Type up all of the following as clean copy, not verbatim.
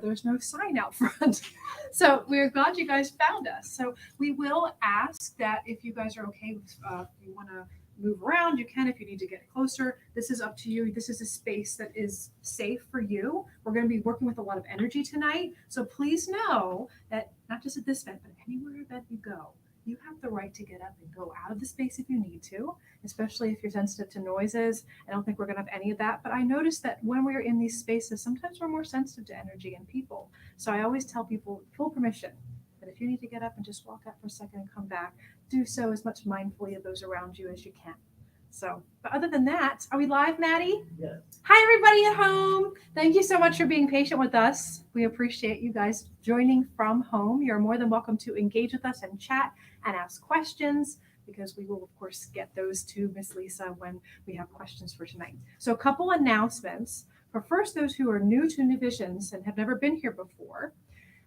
there's no sign out front. So we're glad you guys found us. So we will ask that if you guys are okay with, if you want to move around, you can. If you need to get closer, this is up to you. This is a space that is safe for you. We're going to be working with a lot of energy tonight. So please know that not just at this event, but anywhere that you go, you have the right to get up and go out of the space if you need to, especially if you're sensitive to noises. I don't think we're going to have any of that. But I noticed that when we're in these spaces, sometimes we're more sensitive to energy and people. So I always tell people full permission that if you need to get up and just walk out for a second and come back, do so as much mindfully of those around you as you can. So, but other than that, are we live, Maddie? Yes. Hi, everybody at home. Thank you so much for being patient with us. We appreciate you guys joining from home. You're more than welcome to engage with us and chat and ask questions, because we will, of course, get those to Miss Lisa when we have questions for tonight. So a couple announcements. For first, those who are new to New Visions and have never been here before,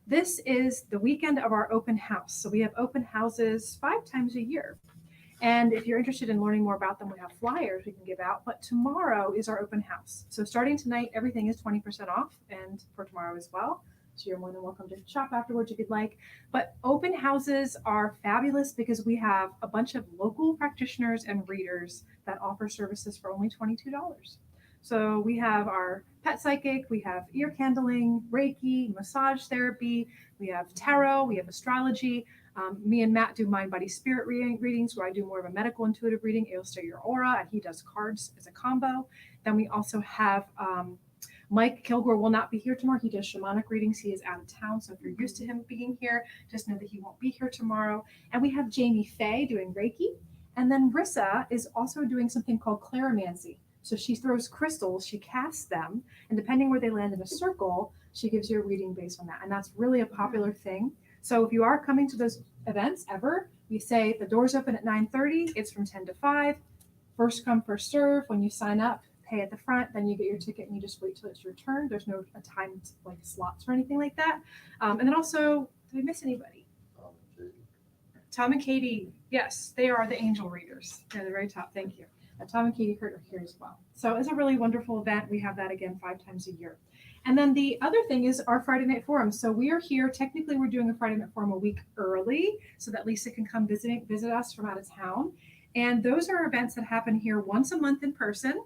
this is the weekend of our open house. So we have open houses 5 times a year. And if you're interested in learning more about them, we have flyers we can give out. But tomorrow is our open house. So starting tonight, everything is 20% off, and for tomorrow as well. So you're more than welcome to shop afterwards if you'd like. But open houses are fabulous because we have a bunch of local practitioners and readers that offer services for only $22. So we have our pet psychic, we have ear candling, Reiki, massage therapy, we have tarot, we have astrology. Me and Matt do mind, body, spirit readings, where I do more of a medical intuitive reading. It'll stay your aura, and he does cards as a combo. Then we also have Mike Kilgore will not be here tomorrow. He does shamanic readings. He is out of town. So if you're used to him being here, just know that he won't be here tomorrow. And we have Jamie Faye doing Reiki. And then Rissa is also doing something called clarimancy. So she throws crystals, she casts them, and depending where they land in a circle, she gives you a reading based on that. And that's really a popular thing. So if you are coming to those events ever, we say the doors open at 9:30. It's from 10 to 5. First come, first serve. When you sign up, pay at the front, then you get your ticket and you just wait till it's your turn. There's no time like slots or anything like that. And then also, did I miss anybody? Tom and Katie, yes, they are the angel readers. They're the very top. Thank you. Tom and Katie are here as well. So it's a really wonderful event. We have that again 5 times a year. And then the other thing is our Friday night forum. So we are here. Technically, we're doing a Friday night forum a week early so that Lisa can come visit us from out of town. And those are events that happen here once a month in person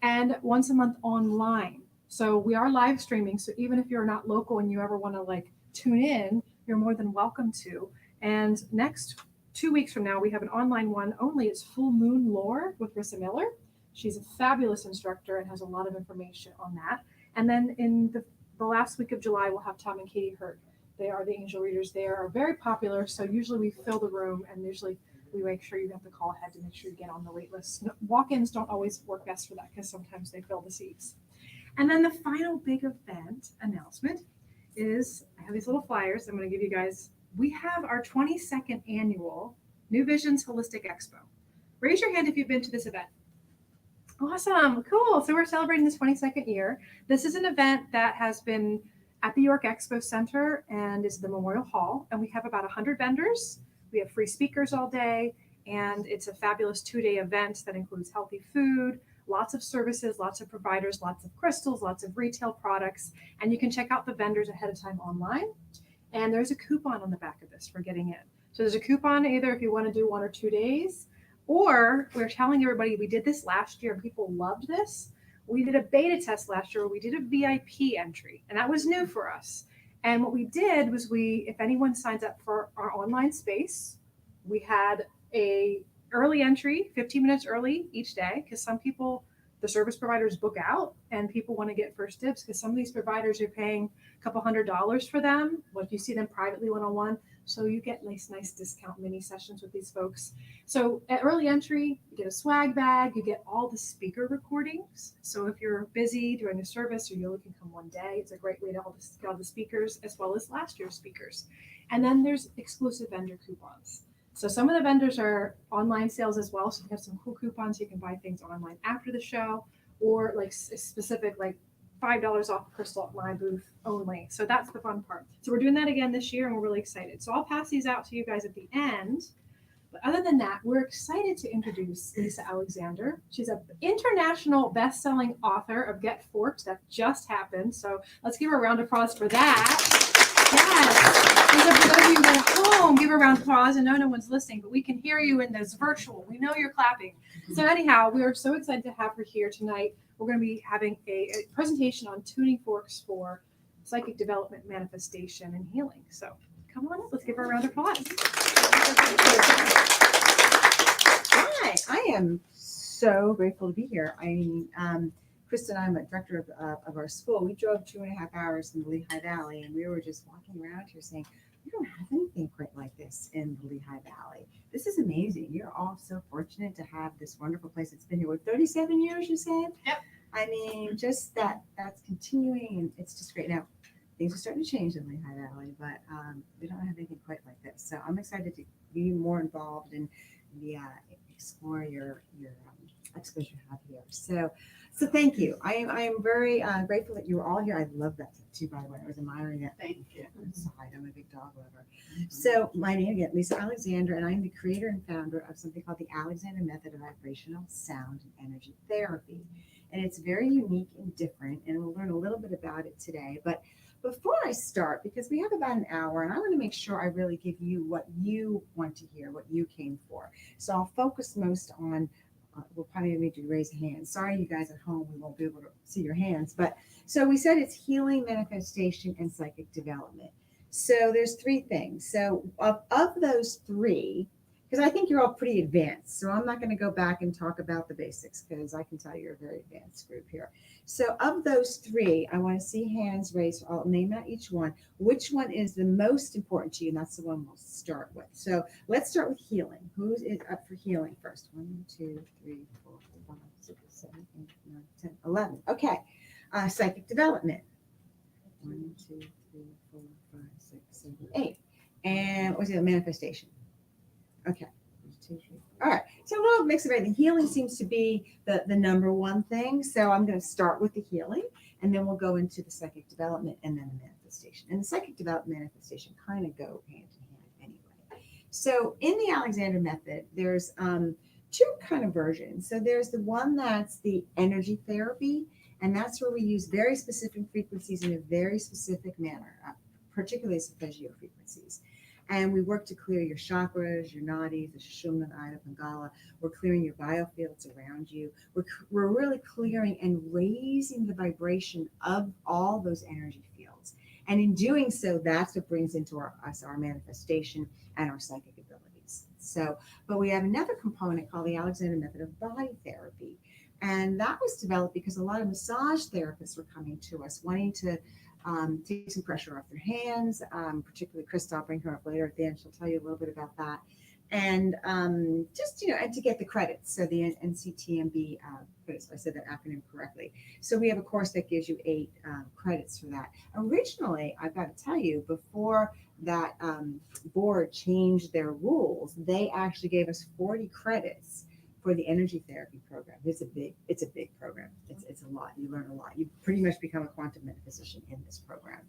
and once a month online. So we are live streaming. So even if you're not local and you ever want to like tune in, you're more than welcome to. And next 2 weeks from now, we have an online one only. It's Full Moon Lore with Rissa Miller. She's a fabulous instructor and has a lot of information on that. And then in the last week of July, we'll have Tom and Katie Hurt. They are the angel readers. They are very popular. So usually we fill the room, and usually we make sure you have to call ahead to make sure you get on the wait list. Walk-ins don't always work best for that because sometimes they fill the seats. And then the final big event announcement is I have these little flyers I'm going to give you guys. We have our 22nd annual New Visions Holistic Expo. Raise your hand if you've been to this event. Awesome. Cool. So we're celebrating this 22nd year. This is an event that has been at the York Expo Center and is the Memorial Hall. And we have about 100 vendors. We have free speakers all day. And it's a fabulous 2-day event that includes healthy food, lots of services, lots of providers, lots of crystals, lots of retail products. And you can check out the vendors ahead of time online. And there's a coupon on the back of this for getting in. So there's a coupon either if you want to do 1 or 2 days, or we're telling everybody we did this last year and people loved this. We did a beta test last year where we did a VIP entry, and that was new for us. And what we did was if anyone signs up for our online space, we had a early entry, 15 minutes early each day, because some people, the service providers book out and people want to get first dibs because some of these providers are paying a couple $100 for them. Like you see them privately one-on-one. So you get nice discount mini sessions with these folks. So at early entry, you get a swag bag, you get all the speaker recordings. So if you're busy doing a service or you only can come one day, it's a great way to get all the speakers as well as last year's speakers. And then there's exclusive vendor coupons. So some of the vendors are online sales as well. So you have some cool coupons. You can buy things online after the show, or like specific, like $5 off crystal at my booth only. So that's the fun part. So we're doing that again this year and we're really excited. So I'll pass these out to you guys at the end. But other than that, we're excited to introduce Lisa Alexander. She's an international best-selling author of Get Forked that just happened. So let's give her a round of applause for that. Yes. And so for those of you at home, give her a round of applause. I know no one's listening, but we can hear you in this virtual. We know you're clapping. So anyhow, we are so excited to have her here tonight. We're going to be having a presentation on tuning forks for psychic development, manifestation, and healing. So come on up. Let's give her a round of applause. Hi, I am so grateful to be here. I mean, Krista and I, I'm a director of our school. We drove 2.5 hours in the Lehigh Valley, and we were just walking around here saying, we don't have anything quite like this in the Lehigh Valley. This is amazing. You're all so fortunate to have this wonderful place. It's been here, what, 37 years, you said? Yep. I mean, just that's continuing, and it's just great. Now, things are starting to change in Lehigh Valley, but we don't have anything quite like this. So I'm excited to be more involved and explore your exposure you have here. So thank you. I am very grateful that you were all here. I love that too, by the way. I was admiring that. Thank you. Inside. I'm a big dog lover. So my name again, Lisa Alexander, and I'm the creator and founder of something called the Alexander Method of Vibrational Sound and Energy Therapy. And it's very unique and different, and we'll learn a little bit about it today. But before I start, because we have about an hour, and I want to make sure I really give you what you want to hear, what you came for. So I'll focus most on, we'll probably need to raise a hand. Sorry, you guys at home, we won't be able to see your hands. But so we said it's healing, manifestation, and psychic development. So there's three things. So of those three, because I think you're all pretty advanced. So I'm not going to go back and talk about the basics, because I can tell you're a very advanced group here. So of those three, I want to see hands raised. I'll name out each one. Which one is the most important to you? And that's the one we'll start with. So let's start with healing. Who is up for healing first? 1, 2, 3, 4, 5, 6, 7, 8, 9, 10, 11. Okay. Psychic development. 1, 2, 3, 4, 5, 6, 7, 8. And what was the manifestation? Okay. 1, 2, 3. All right. So a little mix of everything. Healing seems to be the number one thing. So I'm going to start with the healing, and then we'll go into the psychic development and then the manifestation. And the psychic development manifestation kind of go hand in hand anyway. So in the Alexander Method, there's two kind of versions. So there's the one that's the energy therapy, and that's where we use very specific frequencies in a very specific manner, particularly arpeggio frequencies. And we work to clear your chakras, your nadis, the Sushumna, Ida, Pingala. We're clearing your biofields around you. We're really clearing and raising the vibration of all those energy fields. And in doing so, that's what brings into our manifestation and our psychic abilities. So, but we have another component called the Alexander Method of Body Therapy. And that was developed because a lot of massage therapists were coming to us wanting to take some pressure off their hands, particularly Krista. I'll bring her up later at the end. She'll tell you a little bit about that. And just, and to get the credits. So the NCTMB credits, if I said that acronym correctly. So we have a course that gives you 8 credits for that. Originally, I've got to tell you, before that board changed their rules, they actually gave us 40 credits for the energy therapy program. It's a big program. It's a lot. You learn a lot. You pretty much become a quantum metaphysician in this program.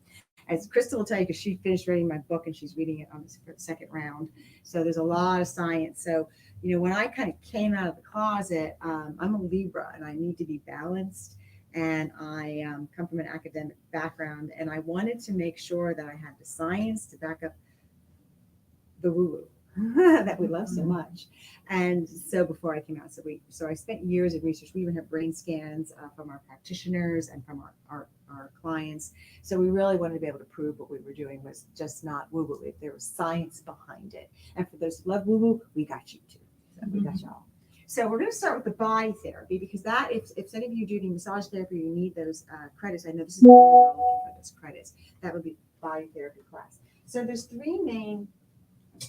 As Krista will tell you, because she finished reading my book and she's reading it on the second round. So there's a lot of science. So, when I kind of came out of the closet, I'm a Libra and I need to be balanced. And I come from an academic background, and I wanted to make sure that I had the science to back up the woo-woo that we love so much. And so before I came out, so I spent years of research. We even have brain scans from our practitioners and from our clients. So we really wanted to be able to prove what we were doing was just not woo-woo. There was science behind it. And for those who love woo-woo, we got you too. So we got y'all. So we're going to start with the body therapy, because that, if any of you do any massage therapy, you need those credits. I know this is looking for those credits. That would be body therapy class. So there's 3 main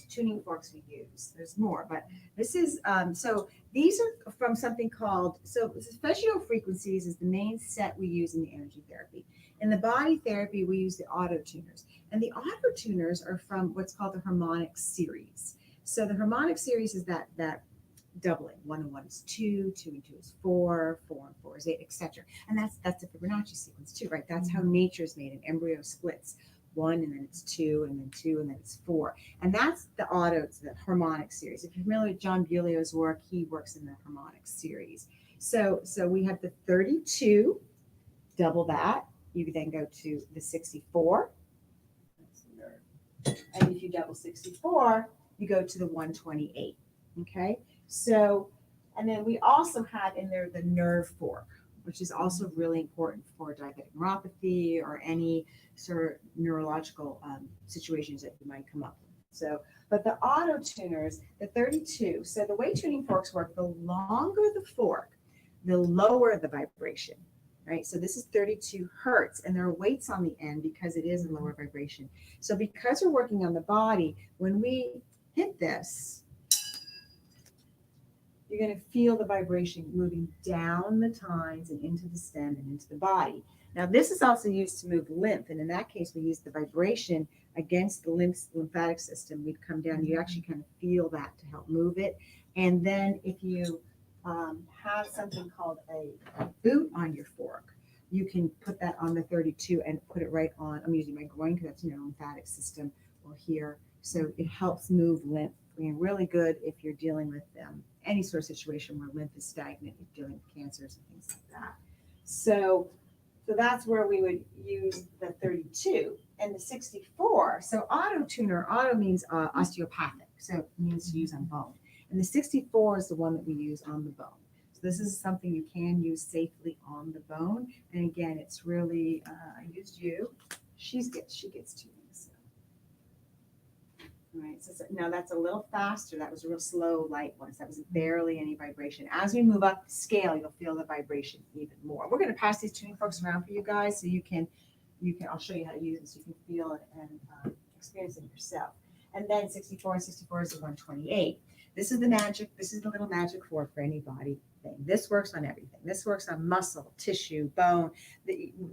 tuning forks we use. There's more, but this is so these are from something called, so arpeggio frequencies is the main set we use in the energy therapy. In the body therapy, we use the auto tuners, and the auto tuners are from what's called the harmonic series. So the harmonic series is that doubling. 1 and 1 is 2, 2 and 2 is 4, 4 and 4 is 8, etc. And that's the Fibonacci sequence too, right? That's how nature is made. An embryo splits 1, and then it's 2, and then 2, and then it's 4. And that's the the harmonic series. If you're familiar with John Bulio's work, he works in the harmonic series. So we have the 32, double that. You then go to the 64. And if you double 64, you go to the 128. Okay. So, and then we also have in there the nerve fork, which is also really important for diabetic neuropathy or any sort of neurological situations that you might come up with. So, but the auto tuners, the 32. So the way tuning forks work, the longer the fork, the lower the vibration. Right? So this is 32 hertz, and there are weights on the end because it is a lower vibration. So because we're working on the body, when we hit this, you're going to feel the vibration moving down the tines and into the stem and into the body. Now, this is also used to move lymph, and in that case, we use the vibration against the lymphatic system. We'd come down. You actually kind of feel that to help move it. And then if you have something called a boot on your fork, you can put that on the 32 and put it right on. I'm using my groin because that's lymphatic system, or here. So it helps move lymph. Really good if you're dealing with any sort of situation where lymph is stagnant, if you're dealing with cancers and things like that. So that's where we would use the 32 and the 64. So auto tuner, auto means osteopathic, so it means to use on bone. And the 64 is the one that we use on the bone. So this is something you can use safely on the bone. And again, it's really, I used you. She gets tuning. So. All right, so now that's a little faster. That was a real slow, light one. So that was barely any vibration. As we move up the scale, you'll feel the vibration even more. We're going to pass these tuning forks around for you guys so you can, I'll show you how to use it so you can feel it and experience it yourself. And then 64 and 64 is the 128. This is the magic. This is the little magic fork for any body thing. This works on everything. This works on muscle, tissue, bone.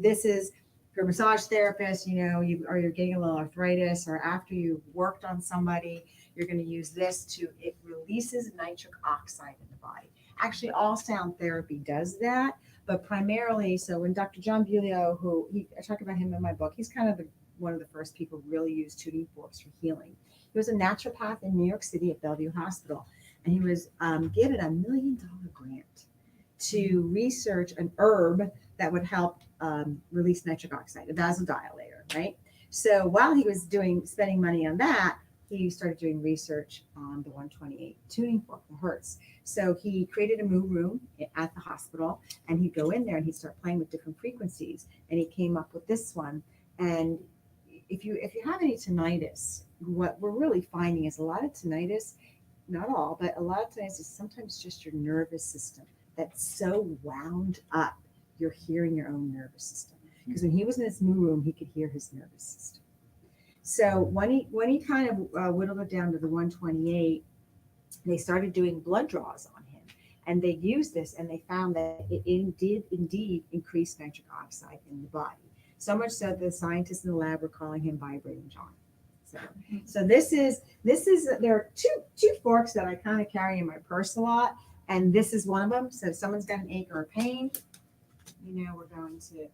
This is for a massage therapist, or you're getting a little arthritis, or after you've worked on somebody, you're going to use this it releases nitric oxide in the body. Actually, all sound therapy does that, but primarily, so when Dr. John Bulio, I talk about him in my book, he's kind of one of the first people who really used tuning forks for healing. He was a naturopath in New York City at Bellevue Hospital, and he was given $1 million grant to research an herb that would help release nitric oxide, a vasodilator, right? So while he was spending money on that, he started doing research on the 128 tuning fork, the hertz. So he created a move room at the hospital, and he'd go in there and he'd start playing with different frequencies, and he came up with this one. And if you have any tinnitus, what we're really finding is a lot of tinnitus, not all, but a lot of tinnitus is sometimes just your nervous system that's so wound up, you're hearing your own nervous system. Because when he was in this new room, he could hear his nervous system. So when he kind of whittled it down to the 128, they started doing blood draws on him. And they used this, and they found that it did indeed increase nitric oxide in the body. So much so that the scientists in the lab were calling him Vibrating John. So this is there are two forks that I kind of carry in my purse a lot, and this is one of them. So if someone's got an ache or a pain, we're going to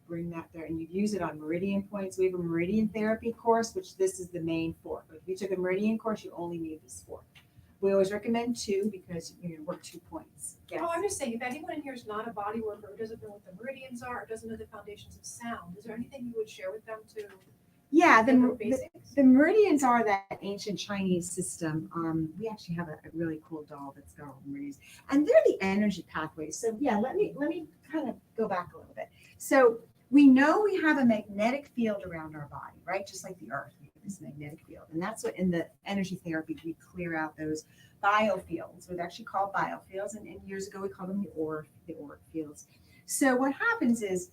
bring that there, and you use it on meridian points. We have a meridian therapy course, which this is the main fork. But if you took a meridian course, you only need this fork. We always recommend 2 because you work 2 points. Yes. Oh, I'm just saying, if anyone in here is not a body worker, who doesn't know what the meridians are, or doesn't know the foundations of sound, is there anything you would share with them to? Yeah, the meridians are that ancient Chinese system. We actually have a really cool doll that's got all the meridians, and they're the energy pathways. So yeah, let me kind of go back a little bit. So we know we have a magnetic field around our body, right? Just like the Earth, we have this magnetic field, and that's what in the energy therapy we clear out those biofields. We're actually called biofields, and years ago we called them the auric fields. So what happens is,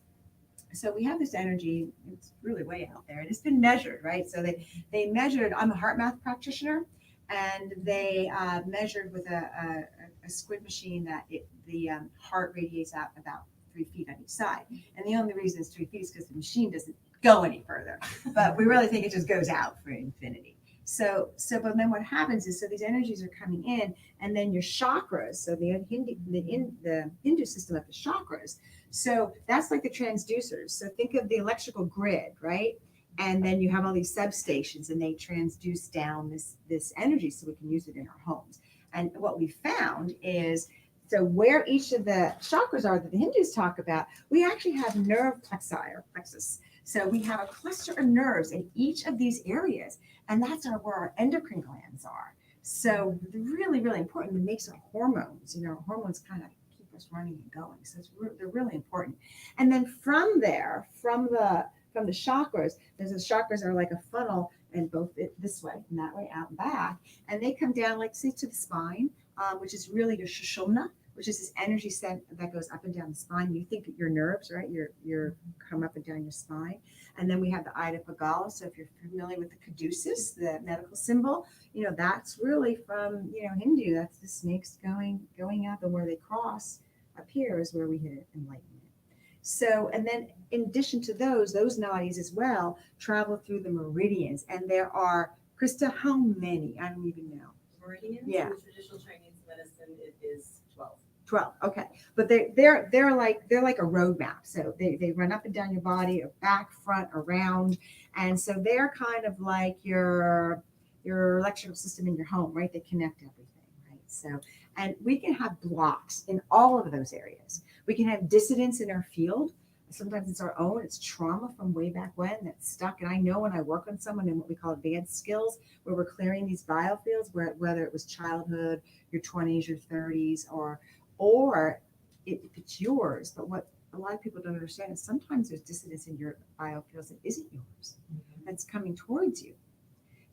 so we have this energy, it's really way out there, and it's been measured, right? So they measured, I'm a heart math practitioner, and they measured with a squid machine that the heart radiates out about 3 feet on each side. And the only reason it's 3 feet is because the machine doesn't go any further, but we really think it just goes out for infinity. So but then what happens is, so these energies are coming in, and then your chakras, so the Hindu system of the chakras, so that's like the transducers. So think of the electrical grid, right? And then you have all these substations, and they transduce down this energy so we can use it in our homes. And what we found is, so where each of the chakras are that the Hindus talk about, we actually have nerve plexi or plexus. So we have a cluster of nerves in each of these areas, and that's where our endocrine glands are. So really, really important. It makes our hormones, our hormones kind of keep us running and going. So they're really important. And then from there, from the chakras, the chakras are like a funnel, and both this way and that way, out and back, and they come down, like, say, to the spine, which is really your shushumna, which is this energy set that goes up and down the spine. You think your nerves, right? Your come up and down your spine. And then we have the Ida Pagala. So if you're familiar with the caduceus, the medical symbol, that's really from, Hindu. That's the snakes going up, and where they cross up here is where we hit enlightenment. So, and then in addition to those nadis as well travel through the meridians. And there are, Krista, how many? I don't even know. Meridians? Yeah. In traditional Chinese medicine, it is 12. 12. Okay. But they're like a roadmap. So they run up and down your body, or back, front, around. And so they're kind of like your electrical system in your home, right? They connect everything, right? So, and we can have blocks in all of those areas. We can have dissidence in our field. Sometimes it's our own, it's trauma from way back when that's stuck. And I know when I work on someone in what we call advanced skills, where we're clearing these biofields, whether it was childhood, your 20s, your 30s, or if it's yours. But what a lot of people don't understand is sometimes there's dissidence in your biofields that isn't yours, that's coming towards you.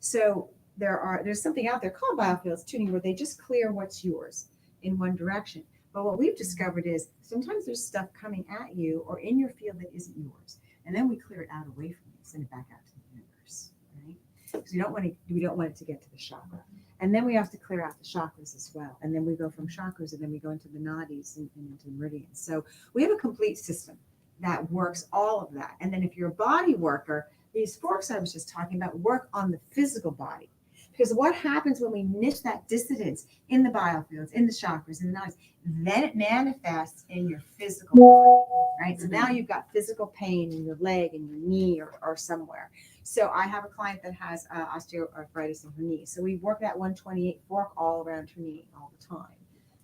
So there's something out there called biofields tuning, where they just clear what's yours in one direction. But what we've discovered is sometimes there's stuff coming at you or in your field that isn't yours. And then we clear it out away from you, send it back out to the universe, right? Because we don't want it to get to the chakra. And then we have to clear out the chakras as well. And then we go from chakras, and then we go into the nadis and into the meridians. So we have a complete system that works all of that. And then if you're a body worker, these forks I was just talking about work on the physical body. Because what happens when we miss that dissidence in the biofields, in the chakras, in the nadis, then it manifests in your physical body, right? So now you've got physical pain in your leg and your knee or somewhere. So I have a client that has osteoarthritis in her knee. So we work that 128 fork all around her knee all the time,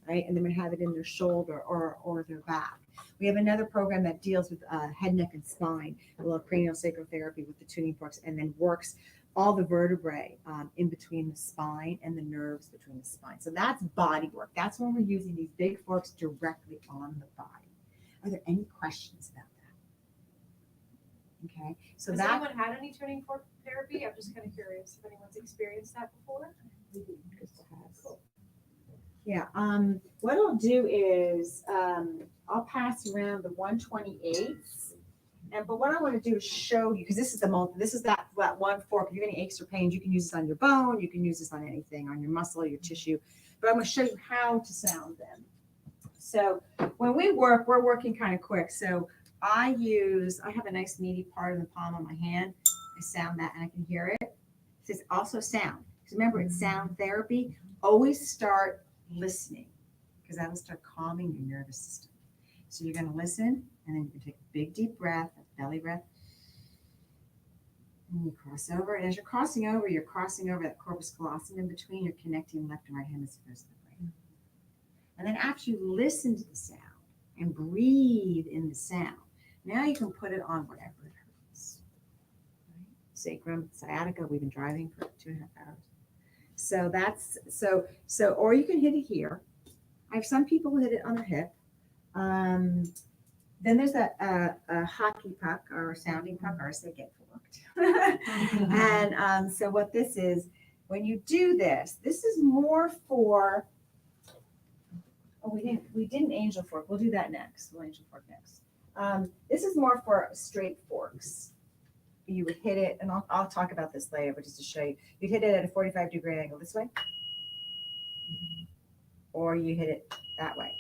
right? And then we have it in their shoulder or their back. We have another program that deals with head, neck, and spine, a little cranial sacral therapy with the tuning forks, and then works all the vertebrae in between the spine and the nerves between the spine. So that's body work. That's when we're using these big forks directly on the body. Are there any questions about that? Okay. So Has anyone had any tuning fork therapy? I'm just kind of curious if anyone's experienced that before. Yeah. What I'll do is I'll pass around the 128s. But what I want to do is show you, because this is that one fork. If you have any aches or pains, you can use this on your bone. You can use this on anything, on your muscle, your tissue. But I'm going to show you how to sound them. So when we work, we're working kind of quick. So I have a nice meaty part in the palm of my hand. I sound that and I can hear it. It says also sound. Because remember, it's sound therapy. Always start listening, because that will start calming your nervous system. So you're going to listen, and then you can take a big deep breath, a belly breath. And you cross over. And as you're crossing over that corpus callosum in between. You're connecting left and right hemispheres of the brain. And then after you listen to the sound and breathe in the sound, now you can put it on whatever it hurts. Right? Sacrum, sciatica, we've been driving for 2.5 hours. So or you can hit it here. I have some people who hit it on their hip. Then there's a hockey puck or a sounding puck, or I say get forked. And so what this is, when you do this is more for, we didn't angel fork. We'll do that next. We'll angel fork next. This is more for straight forks. You would hit it, and I'll talk about this later, but just to show you, you'd hit it at a 45-degree angle this way, or you hit it that way.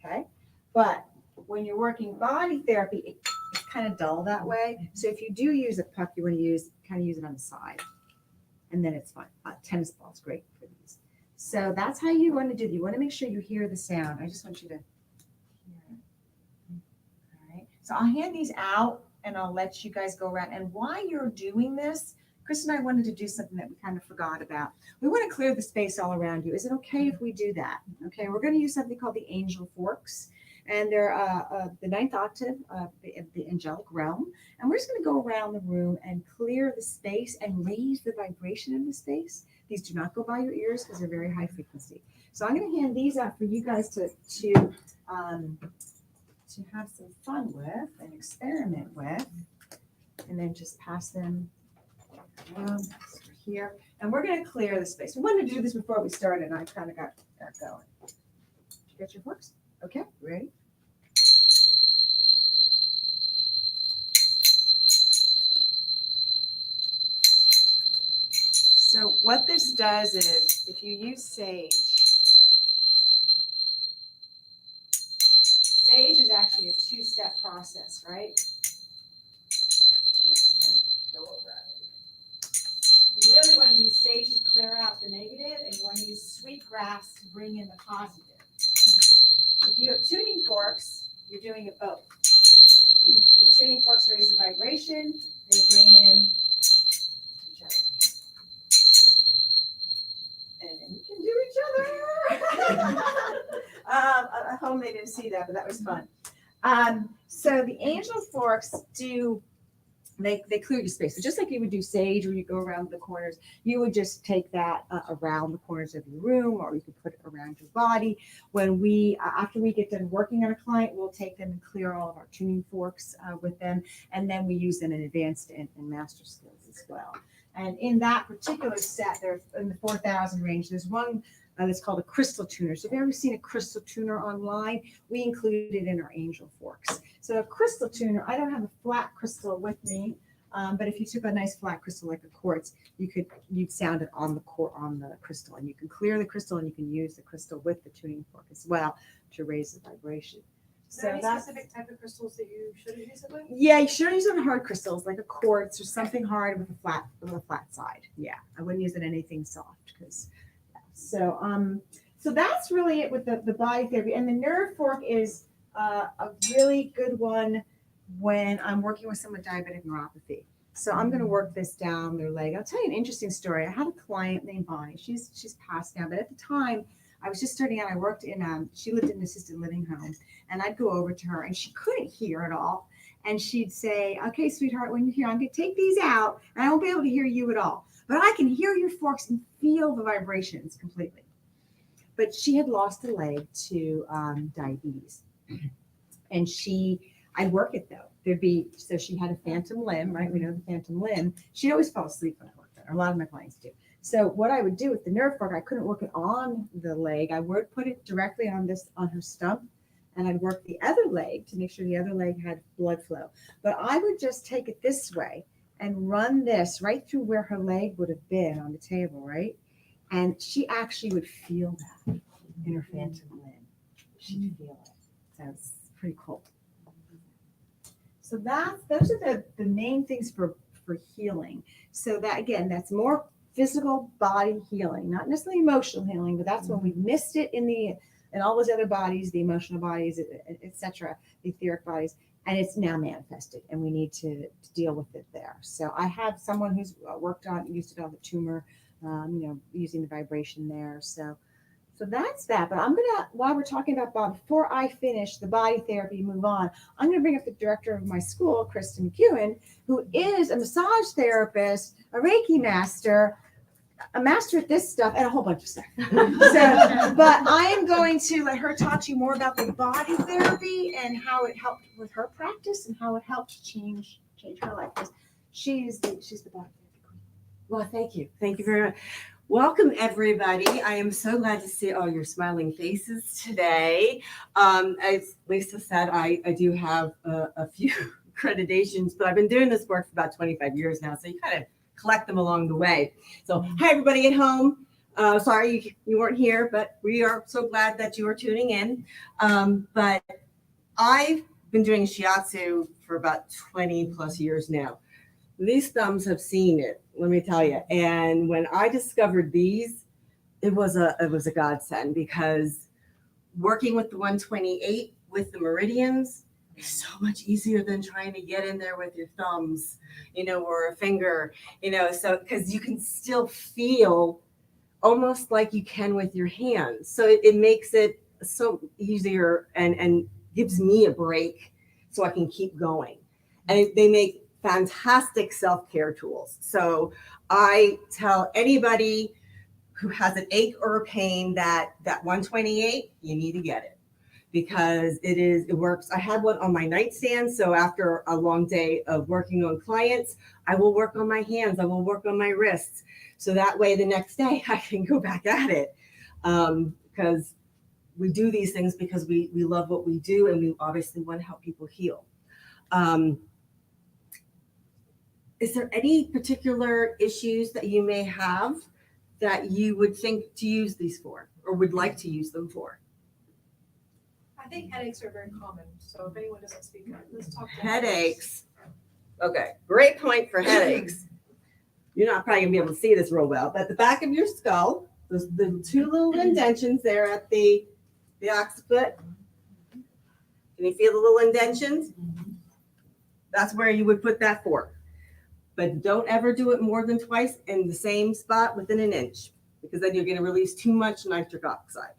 Okay, but when you're working body therapy, it's kind of dull that way. So if you do use a puck, you want to use it on the side, and then it's fine. Tennis ball's great for these. So that's how you want to do it. You want to make sure you hear the sound. I just want you to hear it. All right. So I'll hand these out and I'll let you guys go around. And while you're doing this, Chris and I wanted to do something that we kind of forgot about. We want to clear the space all around you. Is it okay if we do that? Okay, we're going to use something called the angel forks. And they're the ninth octave of the angelic realm. And we're just going to go around the room and clear the space and raise the vibration in the space. These do not go by your ears because they're very high frequency. So I'm going to hand these out for you guys to have some fun with and experiment with, and then just pass them around here. And we're going to clear the space. We wanted to do this before we started, and I kind of got that going. Did you get your forks? Okay, ready? So what this does is, if you use sage, sage is actually a two-step process, right? Go over it. You really want to use sage to clear out the negative, and you want to use sweetgrass to bring in the positive. If you have tuning forks, you're doing it both. The tuning forks raise the vibration, they bring in each other. And then you can do each other. At home they didn't see that, but that was fun. So the angel forks they clear your space. So just like you would do sage where you go around the corners, you would just take that around the corners of your room, or you could put it around your body. When after we get done working on a client, we'll take them and clear all of our tuning forks with them. And then we use them in advanced and master skills as well. And in that particular set, they're in the 4,000 range. There's one that's called a crystal tuner. So if you've ever seen a crystal tuner online, we include it in our angel forks. So a crystal tuner, I don't have a flat crystal with me, but if you took a nice flat crystal like a quartz, you'd sound it on the crystal, and you can clear the crystal, and you can use the crystal with the tuning fork as well to raise the vibration. Is there any specific type of crystals that you shouldn't use it with? Yeah, you shouldn't use it on hard crystals like a quartz or something hard with a flat side. Yeah, I wouldn't use it on anything soft because. So that's really it with the body therapy. And the nerve fork is a really good one when I'm working with someone with diabetic neuropathy. So I'm going to work this down their leg. I'll tell you an interesting story. I had a client named Bonnie. She's passed now, but at the time I was just starting out. I worked she lived in an assisted living home, and I'd go over to her, and she couldn't hear at all. And she'd say, "Okay, sweetheart, when you're here, I'm going to take these out, and I won't be able to hear you at all. But I can hear your forks and feel the vibrations completely." But she had lost a leg to diabetes. And I'd work it though. So she had a phantom limb, right? We know the phantom limb. She'd always fall asleep when I worked there. A lot of my clients do. So what I would do with the nerve fork, I couldn't work it on the leg. I would put it directly on her stump, and I'd work the other leg to make sure the other leg had blood flow. But I would just take it this way and run this right through where her leg would have been on the table, right? And she actually would feel that in her phantom limb. She'd feel it. So it's pretty cool. So those are the main things for healing. So that, again, that's more physical body healing, not necessarily emotional healing, but that's when we missed it in all those other bodies, the emotional bodies, etc., the etheric bodies. And it's now manifested, and we need to deal with it there. So I have someone who's used it on the tumor, using the vibration there. So that's that. But I'm gonna, while we're talking about Bob, before I finish the body therapy, move on, I'm gonna bring up the director of my school, Kristen McEwen, who is a massage therapist, a Reiki master, a master at this stuff, and a whole bunch of stuff. But I am going to let her talk to you more about the body therapy and how it helped with her practice and how it helped change her life. She's the body therapy queen. Well, thank you. Thank you very much. Welcome, everybody. I am so glad to see all your smiling faces today. As Lisa said, I do have a few accreditations, but I've been doing this work for about 25 years now, so you kind of collect them along the way. So, hi, everybody at home. Sorry you weren't here, but we are so glad that you are tuning in. But I've been doing shiatsu for about 20 plus years now. These thumbs have seen it, let me tell you. And when I discovered these, it was a godsend, because working with the 128 with the meridians, is so much easier than trying to get in there with your thumbs, or a finger, so because you can still feel almost like you can with your hands. So it makes it so easier and gives me a break so I can keep going. And they make fantastic self-care tools. So I tell anybody who has an ache or a pain that 128, you need to get it because it works. I had one on my nightstand. So after a long day of working on clients, I will work on my hands. I will work on my wrists. So that way the next day I can go back at it. Because we do these things because we love what we do and we obviously want to help people heal. Is there any particular issues that you may have that you would think to use these for or would like to use them for? I think headaches are very common. So if anyone doesn't speak up, let's talk. Headaches. Okay, great point for headaches. You're not probably gonna be able to see this real well, but at the back of your skull, the two little indentions there at the occiput. Can you feel the little indentions? That's where you would put that fork. But don't ever do it more than twice in the same spot within an inch, because then you're going to release too much nitric oxide.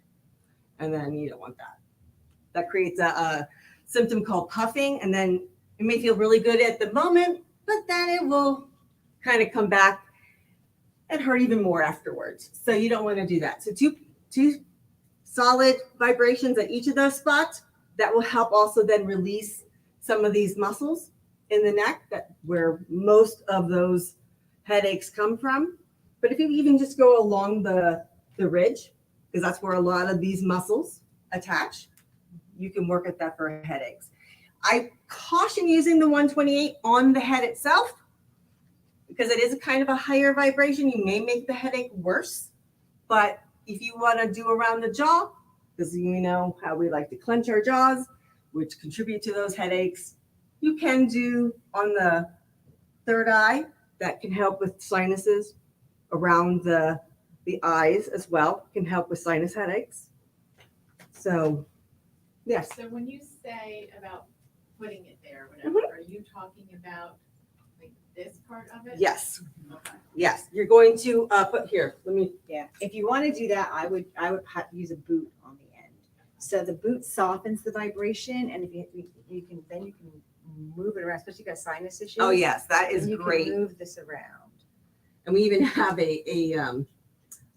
And then you don't want that. That creates a symptom called puffing. And then it may feel really good at the moment, but then it will kind of come back and hurt even more afterwards. So you don't want to do that. So two solid vibrations at each of those spots, that will help also then release some of these muscles in the neck, where most of those headaches come from. But if you even just go along the ridge, because that's where a lot of these muscles attach, you can work at that for headaches. I caution using the 128 on the head itself because it is a kind of a higher vibration. You may make the headache worse, but if you want to do around the jaw, because you know how we like to clench our jaws, which contribute to those headaches, you can do on the third eye. That can help with sinuses around the eyes as well. Can help with sinus headaches. So, yes. So when you say about putting it there, whatever, are you talking about like this part of it? Yes. Okay. Yes. You're going to put here. Let me. Yeah, if you want to do that, I would use a boot on the end. So the boot softens the vibration, and if you can move it around, especially if you got sinus issues. Oh yes, that is then you great. can move this around. And we even have a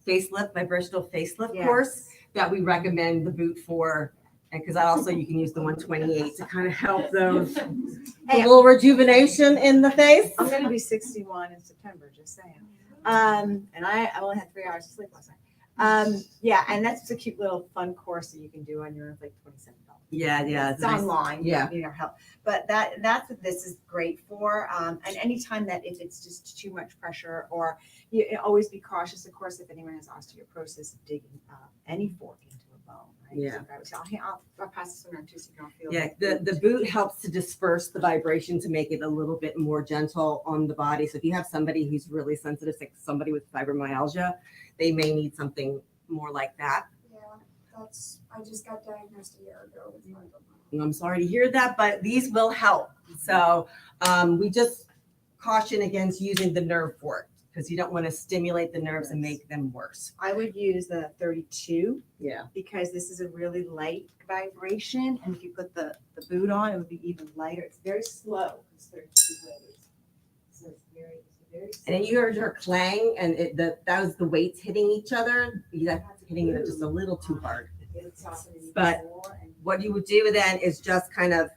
facelift, vibrational facelift Yes. course that we recommend the boot for. And because also you can use the 128 to kind of help those a little rejuvenation in the face. I'm going to be 61 in September, just saying. And I only had 3 hours of sleep last night. Yeah, and that's just a cute little fun course that you can do on your own, like $27. Yeah. It's online. Yeah. You know, help. But that's what this is great for. And anytime that if it's just too much pressure, or you always be cautious, of course, if anyone has osteoporosis, of digging any fork into a bone. Right? Yeah. So I'll pass this one around too, so you don't feel. Yeah, the boot helps to disperse the vibration to make it a little bit more gentle on the body. So if you have somebody who's really sensitive, like somebody with fibromyalgia, they may need something more like that. Yeah, I just got diagnosed a year ago with fibromyalgia. And I'm sorry to hear that, but these will help. So we just caution against using the nerve fork because you don't want to stimulate the nerves and make them worse. I would use the 32 Yeah. because this is a really light vibration, and if you put the boot on, it would be even lighter. It's very slow. It's 32 waves, so it's very And then you heard her clang, and that was the weights hitting each other. That's hitting it just a little too hard. But what you would do then is just kind of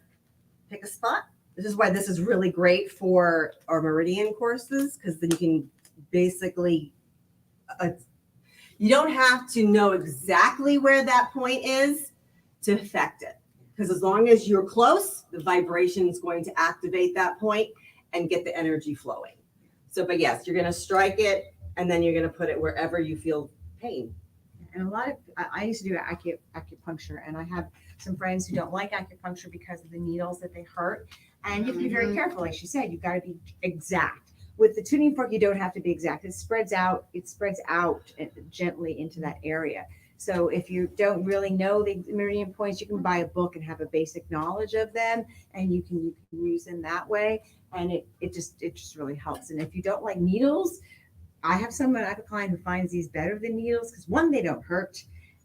pick a spot. This is why this is really great for our meridian courses, because then you can basically, you don't have to know exactly where that point is to affect it. Because as long as you're close, the vibration is going to activate that point and get the energy flowing. So, but yes, you're going to strike it, and then you're going to put it wherever you feel pain. And a lot of, I used to do acupuncture, and I have some friends who don't like acupuncture because of the needles that they hurt. And you have to be very careful. Like she said, you've got to be exact. With the tuning fork, you don't have to be exact. It spreads out gently into that area. So if you don't really know the meridian points, you can buy a book and have a basic knowledge of them, and you can use them that way. And it just really helps. And if you don't like needles, I have a client who finds these better than needles because one, they don't hurt,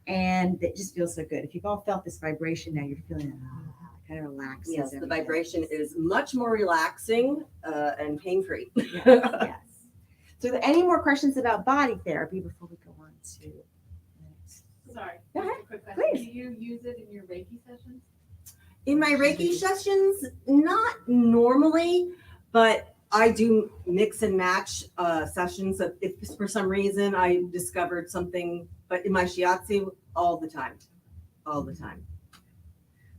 and it just feels so good. If you've all felt this vibration now, you're feeling it kind of relaxes. Yes, the everything. vibration is much more relaxing and pain-free. Yes. So, are there any more questions about body therapy before we go on to? Sorry. Go ahead, just a quick question. please. Do you use it in your Reiki sessions? In my Reiki sessions, not normally, but I do mix and match sessions. If for some reason I discovered something, but in my shiatsu, all the time.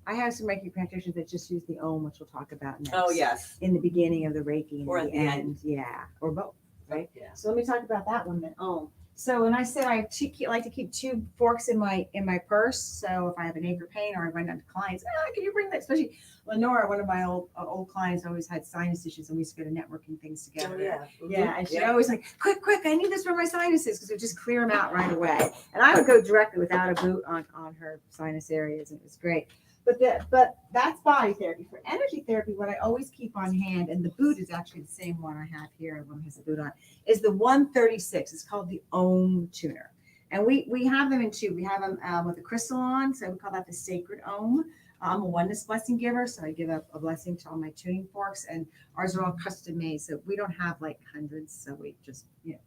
I have some Reiki practitioners that just use the Om, which we'll talk about next. Oh, yes. In the beginning of the Reiki and Or at the end. Yeah, or both, right? Yeah. So let me talk about that one then. Om. So when I said I like to keep 2 forks in my purse, so if I have an ache or pain or I run down to clients, can you bring that? Especially Lenora, one of my old clients, always had sinus issues, and we used to go to networking things together. Oh, yeah. Yeah, and she'd always like, quick, I need this for my sinuses, because it would just clear them out right away. And I would go directly without a boot on her sinus areas, and it was great. But that's body therapy. For energy therapy, what I always keep on hand, and the boot is actually the same one I have here, one has a boot on, is the 136. It's called the Om Tuner. And we have them in 2. We have them with a crystal on, so we call that the Sacred Om. I'm a oneness blessing giver, so I give a blessing to all my tuning forks, and ours are all custom made, so we don't have like hundreds, so we just,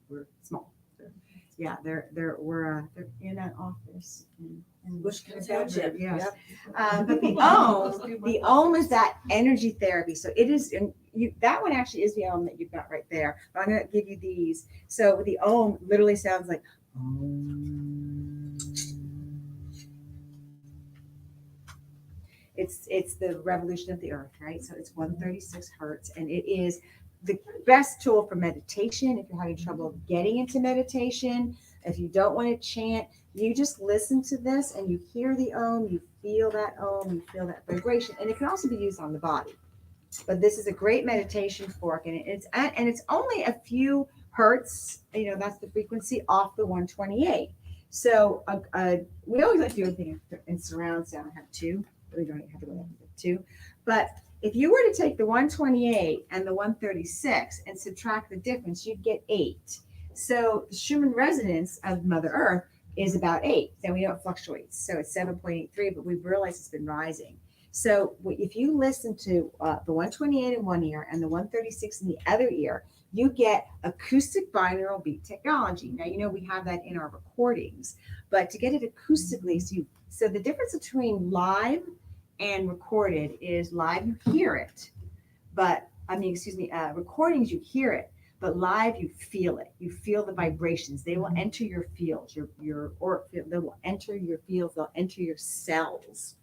we're small. So, yeah, they're in an office in Bush Township. yes. Yep. But the Om is that energy therapy. So it is, and that one actually is the Om that you've got right there. But I'm going to give you these. So the Om literally sounds like Om. It's the revolution of the earth, right? So it's 136 hertz, and it is the best tool for meditation. If you're having trouble getting into meditation, if you don't want to chant, you just listen to this and you hear the Om, you feel that Om, you feel that vibration, and it can also be used on the body. But this is a great meditation fork, and it's only a few hertz. That's the frequency off the 128. So we always like to do everything in surround sound. I have 2. We don't even have to go up to 2. But if you were to take the 128 and the 136 and subtract the difference, you'd get 8. So the Schumann resonance of Mother Earth is about 8. Then we know it fluctuates. So it's 7.83, but we've realized it's been rising. So if you listen to the 128 in one ear and the 136 in the other ear, you get acoustic binaural beat technology. Now, we have that in our recordings, but to get it acoustically, so the difference between live and recorded is live, you hear it, recordings, you hear it, but live, you feel it. You feel the vibrations. They will enter your fields, they will enter your fields, they'll enter your cells.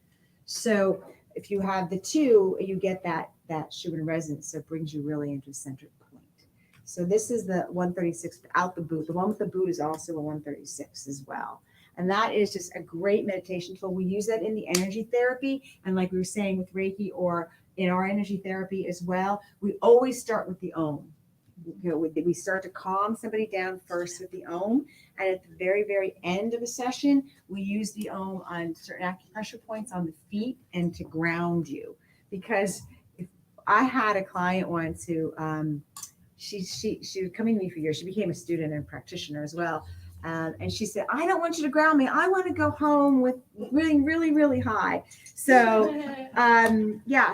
So if you have the 2, you get that Schumann resonance, so it brings you really into a centered point. So this is the 136 without the boot. The one with the boot is also a 136 as well. And that is just a great meditation tool. We use that in the energy therapy. And like we were saying with Reiki or in our energy therapy as well, we always start with the Om. We start to calm somebody down first with the Om. And at the very, very end of a session, we use the Om on certain acupressure points on the feet and to ground you. Because if I had a client once who, she was coming to me for years. She became a student and practitioner as well. And she said, I don't want you to ground me. I want to go home with really, really, really high. So,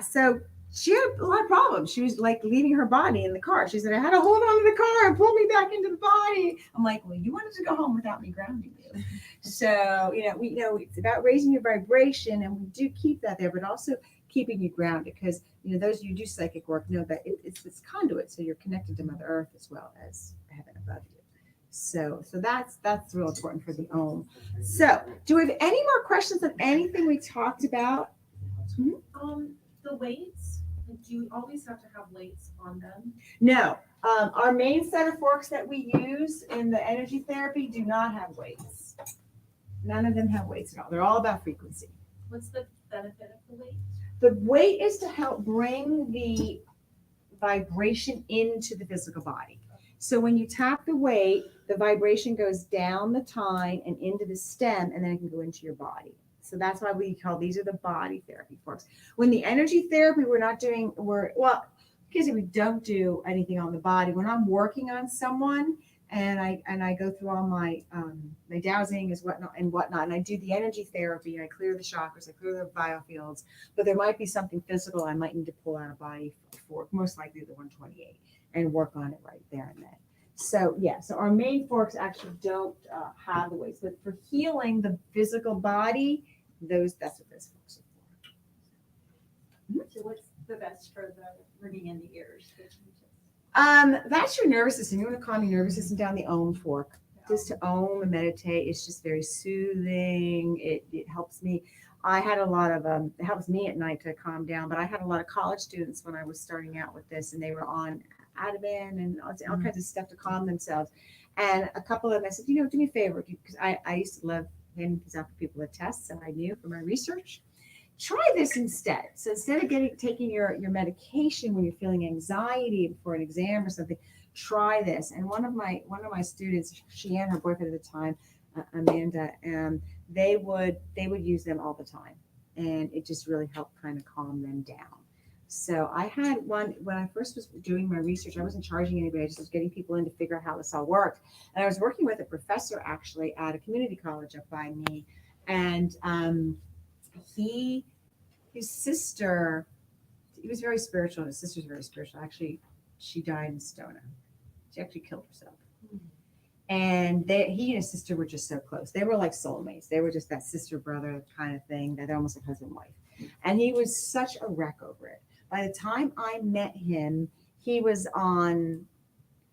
so she had a lot of problems. She was like leaving her body in the car. She said, I had to hold on to the car and pull me back into the body. I'm like, well, you wanted to go home without me grounding you. So, we know it's about raising your vibration, and we do keep that there, but also keeping you grounded, because, those of you who do psychic work know that it's this conduit. So you're connected to Mother Earth as well as heaven above you. So that's real important for the Om. So do we have any more questions on anything we talked about? The weights, do you always have to have weights on them? No. Our main set of forks that we use in the energy therapy do not have weights. None of them have weights at all. They're all about frequency. What's the benefit of the weight? The weight is to help bring the vibration into the physical body. So when you tap the weight, the vibration goes down the tine and into the stem, and then it can go into your body. So that's why we call these are the body therapy forks. When the energy therapy, because we don't do anything on the body. When I'm working on someone and I go through all my my dowsing is whatnot, and I do the energy therapy, I clear the chakras, I clear the biofields, but there might be something physical I might need to pull out a body fork, most likely the 128, and work on it right there and then. So so our main forks actually don't have the weights, but for healing the physical body, that's what those forks are for. So what's the best for the ringing in the ears? That's your nervous system. You want to calm your nervous system down, the Om fork. Just to Om and meditate. It's just very soothing. It helps me. I had a lot of it helps me at night to calm down, but I had a lot of college students when I was starting out with this, and they were on Ativan and all kinds of stuff to calm themselves. And a couple of them, I said, do me a favor, because I used to love handing these out for people at tests, and I knew from my research. Try this instead. So instead of taking your medication when you're feeling anxiety before an exam or something, try this. And one of my students, she and her boyfriend at the time, Amanda, they would use them all the time, and it just really helped kind of calm them down. So I had one when I first was doing my research. I wasn't charging anybody. I just was getting people in to figure out how this all worked. And I was working with a professor actually at a community college up by me, and his sister, he was very spiritual. His sister's very spiritual. Actually, she died in Stoner. She actually killed herself. And he and his sister were just so close. They were like soulmates. They were just that sister-brother kind of thing. They're almost like husband and wife. And he was such a wreck over it. By the time I met him, he was on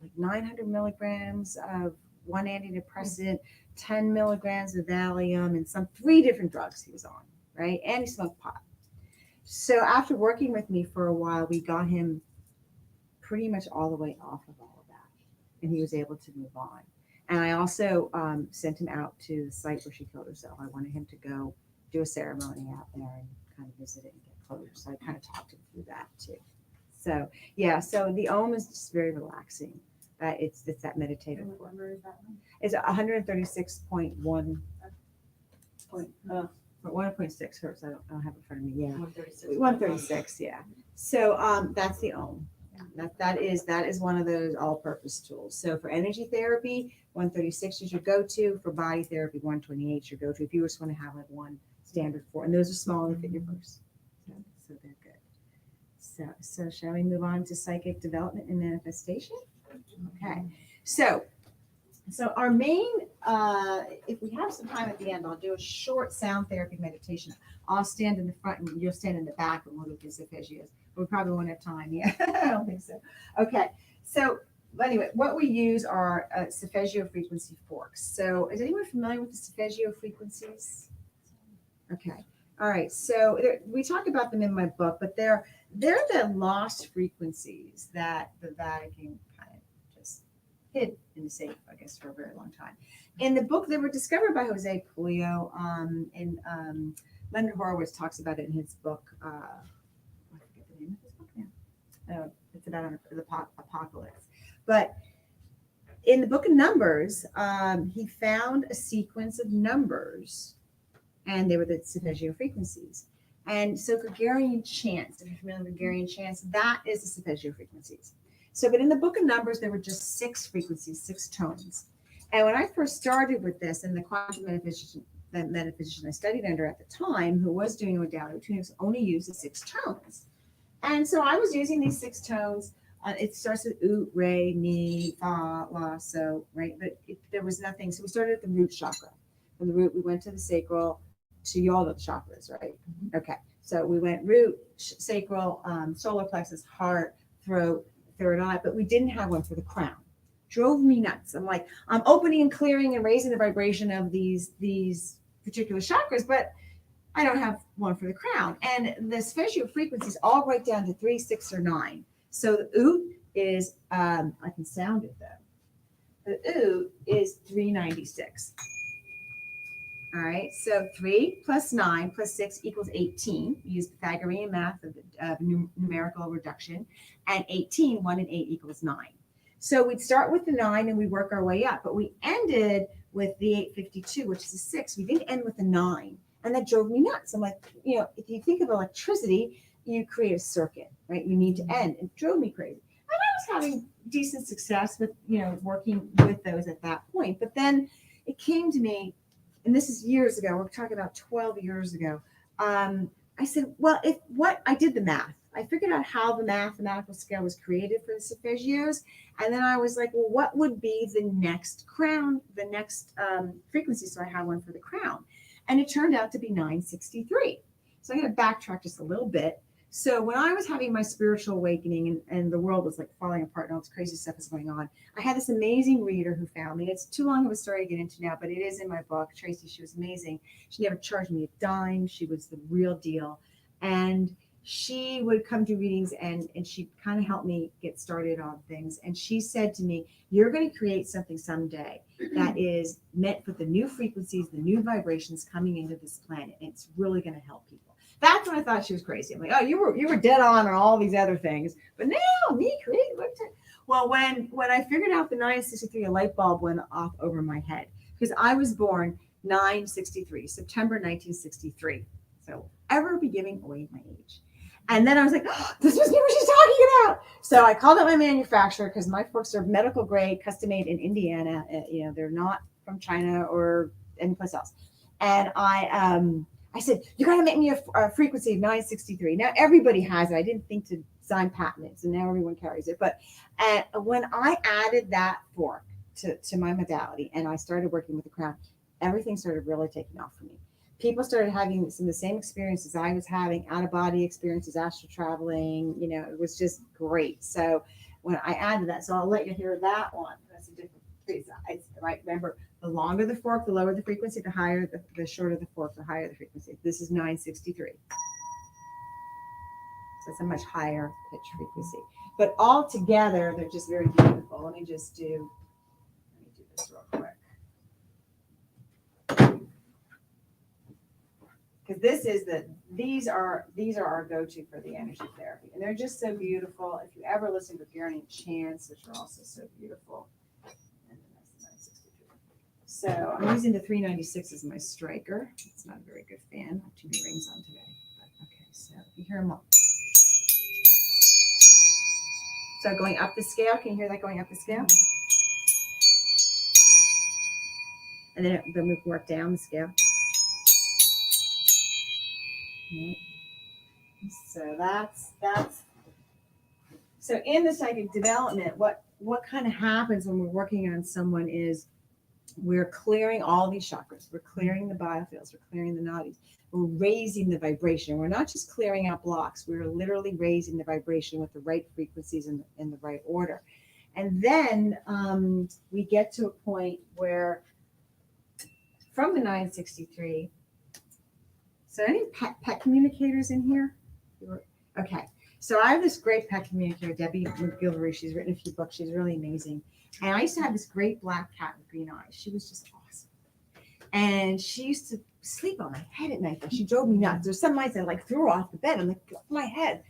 like 900 milligrams of one antidepressant, 10 milligrams of Valium, and 3 different drugs he was on, right? And he smoked pot. So after working with me for a while, we got him pretty much all the way off of all of that, and he was able to move on. And I also sent him out to the site where she killed herself. I wanted him to go do a ceremony out there and kind of visit it and get closure. So I kind of talked him through that too. So so the Om is just very relaxing. It's that meditative form. It's 136.1 point. 1.6 hertz. I don't have it in front of me. Yeah, 136. Yeah. So that's the Om. That is one of those all-purpose tools. So for energy therapy, 136 is your go-to. For body therapy, 128 is your go-to. If you just want to have like one standard fork, and those are small and fit your purse. So they're good. So shall we move on to psychic development and manifestation? Okay. So our main, if we have some time at the end, I'll do a short sound therapy meditation. I'll stand in the front and you'll stand in the back, and we'll look at arpeggios. We probably won't have time yet. I don't think so. Okay. So anyway, what we use are solfeggio frequency forks. So is anyone familiar with the solfeggio frequencies? Okay. All right. So we talk about them in my book, but they're the lost frequencies that the Vatican kind of just hid in the safe, I guess, for a very long time. In the book, they were discovered by Jose Puello, and Leonard Horowitz talks about it in his book. I forget the name of his book now. It's about the apocalypse. But in the book of Numbers, he found a sequence of numbers, and they were the solfeggio frequencies. And so Gregorian chants, if you're familiar with Gregorian chants, that is the solfeggio frequencies. So, but in the book of Numbers, there were just 6 frequencies, 6 tones. And when I first started with this, and the quantum metaphysician I studied under at the time, who was doing modality tuning, only used the 6 tones. And so I was using these 6 tones. It starts with oot, re, mi, fa, la, so, right? But there was nothing. So we started at the root chakra. From the root, we went to the sacral. So you all know the chakras, right? Okay. So we went root, sacral, solar plexus, heart, throat, third eye, but we didn't have one for the crown. Drove me nuts. I'm like, I'm opening and clearing and raising the vibration of these particular chakras, but I don't have one for the crown. And the solfeggio frequencies all right down to 3, 6, or 9. So the oot is, I can sound it though. The oot is 396. All right, so 3 plus 9 plus 6 equals 18. We use Pythagorean math of numerical reduction. And 18, 1 and 8 equals 9. So we'd start with the 9 and we work our way up, but we ended with the 852, which is a 6. We didn't end with the 9. And that drove me nuts. I'm like, if you think of electricity, you create a circuit, right? You need to end. It drove me crazy. And I was having decent success with, working with those at that point. But then it came to me, and this is years ago, we're talking about 12 years ago. I said, well, I did the math. I figured out how the mathematical scale was created for the solfeggios. And then I was like, well, what would be the next crown, the next frequency? So I had one for the crown. And it turned out to be 963. So I'm going to backtrack just a little bit. So when I was having my spiritual awakening and the world was like falling apart and all this crazy stuff was going on, I had this amazing reader who found me. It's too long of a story to get into now, but it is in my book. Tracy, she was amazing. She never charged me a dime. She was the real deal. And she would come to readings and she kind of helped me get started on things. And she said to me, you're going to create something someday that is meant for the new frequencies, the new vibrations coming into this planet. And it's really going to help people. That's when I thought she was crazy. I'm like, oh, you were dead on all these other things. But now me create. Well, when I figured out the 963, a light bulb went off over my head because I was born 963, September 1963. So ever be giving away my age. And then I was like, oh, this must be what she's talking about. So I called up my manufacturer because my forks are medical grade, custom made in Indiana. They're not from China or anyplace else. And I said, you got to make me a frequency of 963. Now everybody has it. I didn't think to design patent it. So now everyone carries it. But when I added that fork to my modality and I started working with the crown, everything started really taking off for me. People started having some of the same experiences I was having, out-of-body experiences, astral traveling. It was just great. So when I added that, so I'll let you hear that one. That's a different frequency, right? Remember, the longer the fork, the lower the frequency, the higher, the shorter the fork, the higher the frequency. This is 963. So it's a much higher pitch frequency. But all together, they're just very beautiful. Let me do this real quick. Because these are our go-to for the energy therapy, and they're just so beautiful. If you ever listen to Gurney Chants, which are also so beautiful, and then that's the 963. So I'm using the 396 as my striker. It's not a very good fan. I have too many rings on today. But okay, so you hear them all. So going up the scale, can you hear that going up the scale? And then we work down the scale. So that's so in the psychic development, what kind of happens when we're working on someone is we're clearing all these chakras, we're clearing the biofields, we're clearing the nadis, we're raising the vibration. We're not just clearing out blocks, we're literally raising the vibration with the right frequencies in the right order. And then we get to a point where from the 963. So any pet communicators in here? Okay. So I have this great pet communicator, Debbie McGilvery. She's written a few books. She's really amazing. And I used to have this great black cat with green eyes. She was just awesome. And she used to sleep on my head at night. She drove me nuts. There's some nights I threw her off the bed. I'm like, off my head.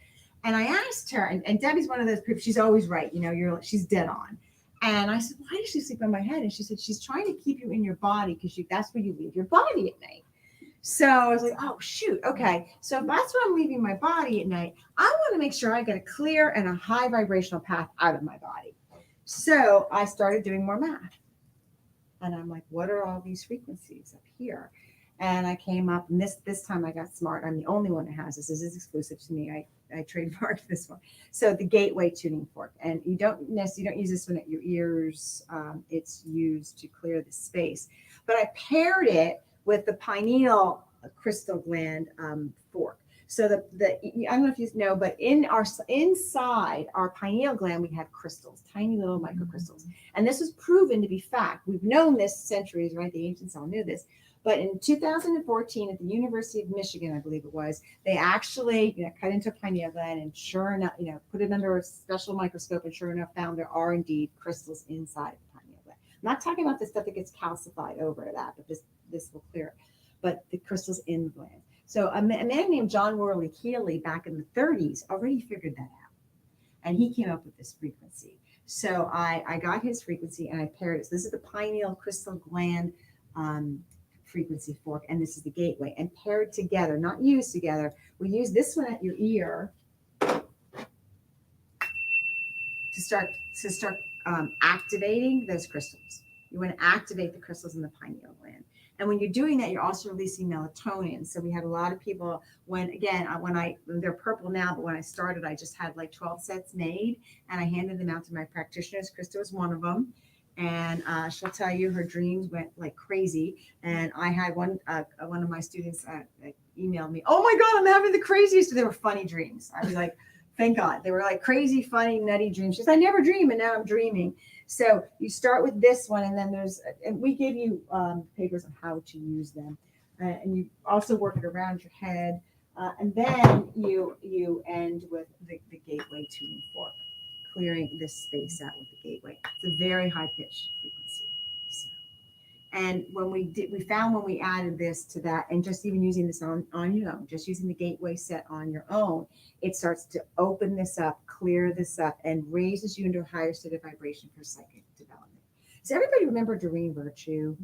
And I asked her, and Debbie's one of those people, she's always right. She's dead on. And I said, why does she sleep on my head? And she said, she's trying to keep you in your body because that's where you leave your body at night. So I was like, oh, shoot. Okay. So if that's where I'm leaving my body at night, I want to make sure I get a clear and a high vibrational path out of my body. So I started doing more math. And I'm like, what are all these frequencies up here? And I came up, and this time I got smart. I'm the only one that has this. This is exclusive to me. I trademarked this one. So the gateway tuning fork. And you don't use this one at your ears. It's used to clear the space. But I paired it with the pineal crystal gland fork. So I don't know if you know, but inside our pineal gland, we have crystals, tiny little microcrystals. And this was proven to be fact. We've known this centuries, right? The ancients all knew this. But in 2014 at the University of Michigan, I believe it was, they actually cut into a pineal gland and sure enough, put it under a special microscope and sure enough found there are indeed crystals inside the pineal gland. I'm not talking about the stuff that gets calcified over that, but this will clear it. But the crystals in the gland. So a man named John Worley Keeley back in the 30s already figured that out. And he came up with this frequency. So I got his frequency and I paired it. So this is the pineal crystal gland frequency fork, and this is the gateway. And paired together, not used together. We use this one at your ear to start activating those crystals. You want to activate the crystals in the pineal gland. And when you're doing that, you're also releasing melatonin. So we had a lot of people when they're purple now, but when I started, I just had like 12 sets made and I handed them out to my practitioners. Krista was one of them. And she'll tell you her dreams went like crazy. And I had one of my students emailed me, "Oh my God, I'm having the craziest." They were funny dreams. I was like, thank God. They were like crazy, funny, nutty dreams. She said, "I never dream, and now I'm dreaming." So you start with this one, and then and we give you papers on how to use them. And you also work it around your head. And then you end with the gateway tuning fork, clearing this space out with the gateway. It's a very high pitched frequency. So, and when we found when we added this to that, and just even using this on your own, just using the gateway set on your own, it starts to open this up, clear this up, and raises you into a higher state of vibration for psychic development. Does everybody remember Doreen Virtue?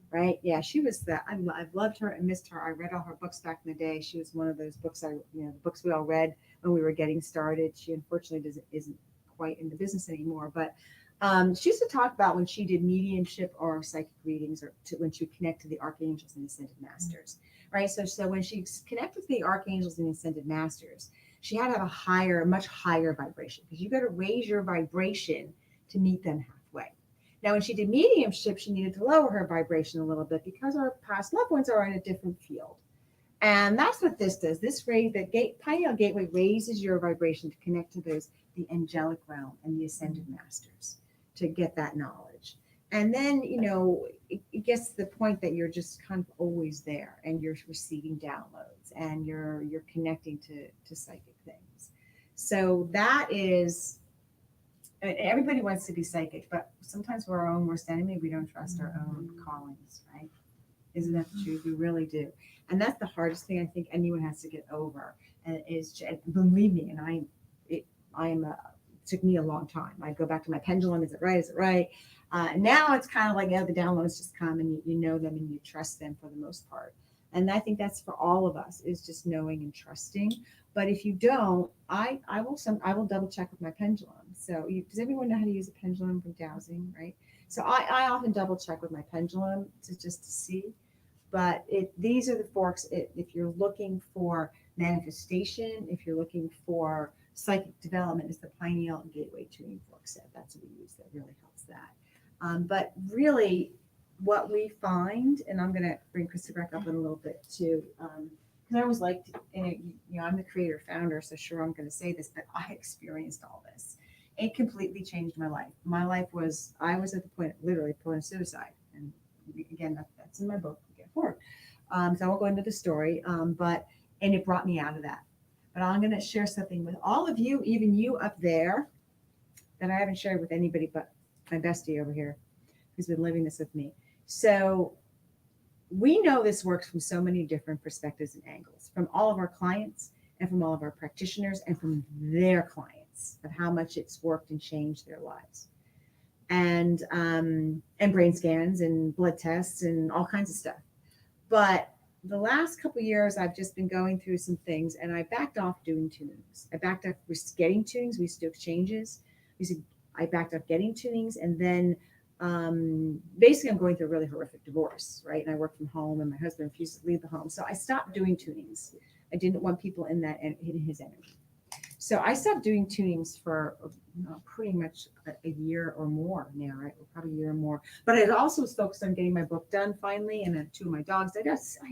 Right? Yeah, she was I've loved her and missed her. I read all her books back in the day. She was one of those books the books we all read when we were getting started. She unfortunately isn't quite in the business anymore, but she used to talk about when she did mediumship or psychic readings, or when she would connect to the archangels and ascended masters, right? So when she connected to the archangels and ascended masters, she had to have a much higher vibration, because you got to raise your vibration to meet them halfway. Now, when she did mediumship, she needed to lower her vibration a little bit because our past loved ones are in a different field. And that's what this does. Pineal gateway raises your vibration to connect to the angelic realm and the ascended masters to get that knowledge. And then, it gets to the point that you're just kind of always there, and you're receiving downloads, and you're connecting to psychic things. So that is, everybody wants to be psychic, but sometimes we're our own worst enemy. We don't trust our own callings, right? Isn't that the truth? We really do. And that's the hardest thing I think anyone has to get over. And believe me, and it took me a long time. I go back to my pendulum. Is it right? Is it right? Now it's kind of like, the downloads just come, and you know them and you trust them for the most part. And I think that's for all of us, is just knowing and trusting. But if you don't, I will double check with my pendulum. So does everyone know how to use a pendulum for dowsing, right? So I often double check with my pendulum to see. But these are the forks. If you're looking for manifestation, if you're looking for psychic development, is the pineal gateway tuning fork set. That's what we use. That really helps that. But really, what we find, and I'm going to bring Krista back up in a little bit too, because I always liked, I'm the creator founder, so sure I'm going to say this, but I experienced all this. It completely changed my life. My life I was at the point of suicide, and again, that's in my book. So I won't go into the story, and it brought me out of that. But I'm going to share something with all of you, even you up there, that I haven't shared with anybody but my bestie over here, who's been living this with me. So we know this works from so many different perspectives and angles, from all of our clients and from all of our practitioners and from their clients, of how much it's worked and changed their lives. And brain scans and blood tests and all kinds of stuff. But the last couple of years, I've just been going through some things, and I backed off doing tunings. I backed off getting tunings. We used to do exchanges. I backed off getting tunings, and then basically I'm going through a really horrific divorce, right? And I work from home, and my husband refused to leave the home. So I stopped doing tunings. I didn't want people in his energy. So I stopped doing tunings for pretty much a year or more now, right? Probably a year or more. But I also was focused on getting my book done finally, and 2 of my dogs.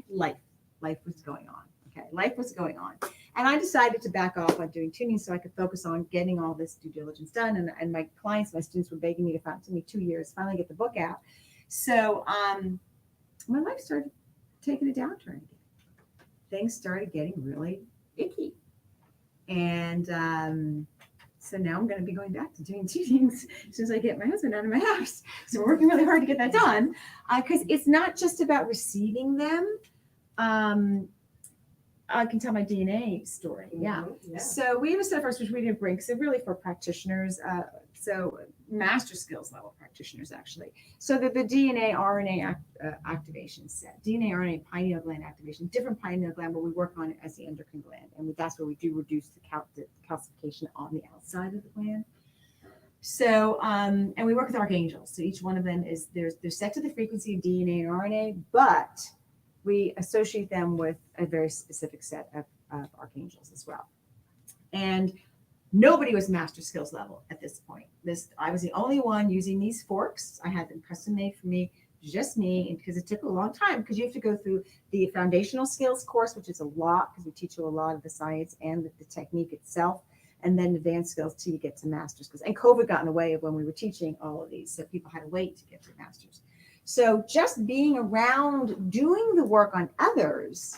Life was going on. Okay, life was going on, and I decided to back off on doing tuning so I could focus on getting all this due diligence done. And my clients, my students, were begging me to it took me 2 years finally get the book out. So my life started taking a downturn again. Things started getting really icky. And so now I'm going to be going back to doing tunings as soon as I get my husband out of my house. So we're working really hard to get that done, because it's not just about receiving them. I can tell my DNA story. Yeah. Yeah. So we have a set of first, which we didn't bring, because they're really for practitioners So master skills level practitioners, actually. So the DNA RNA activation set, DNA RNA pineal gland activation, different pineal gland, but we work on it as the endocrine gland. And that's where we do reduce the calcification on the outside of the gland. So, and we work with archangels. So each one of them is, they're set to the frequency of DNA and RNA, but we associate them with a very specific set of archangels as well. And nobody was master skills level at this point. I was the only one using these forks. I had them custom made for me, just me, and because it took a long time, because you have to go through the foundational skills course, which is a lot, because we teach you a lot of the science and the technique itself, and then advanced skills till you get to master's skills. And COVID got in the way of when we were teaching all of these, so people had to wait to get to master's. So just being around doing the work on others,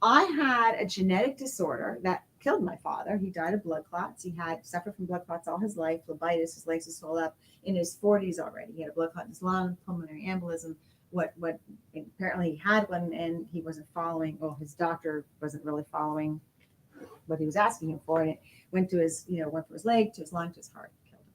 I had a genetic disorder that killed my father. He died of blood clots. He had suffered from blood clots all his life, phlebitis, his legs would swell up in his 40s already. He had a blood clot in his lung, pulmonary embolism. What apparently he had one, and he wasn't following, well, his doctor wasn't really following what he was asking him for, and it went to his, went from his leg to his lung to his heart, killed him.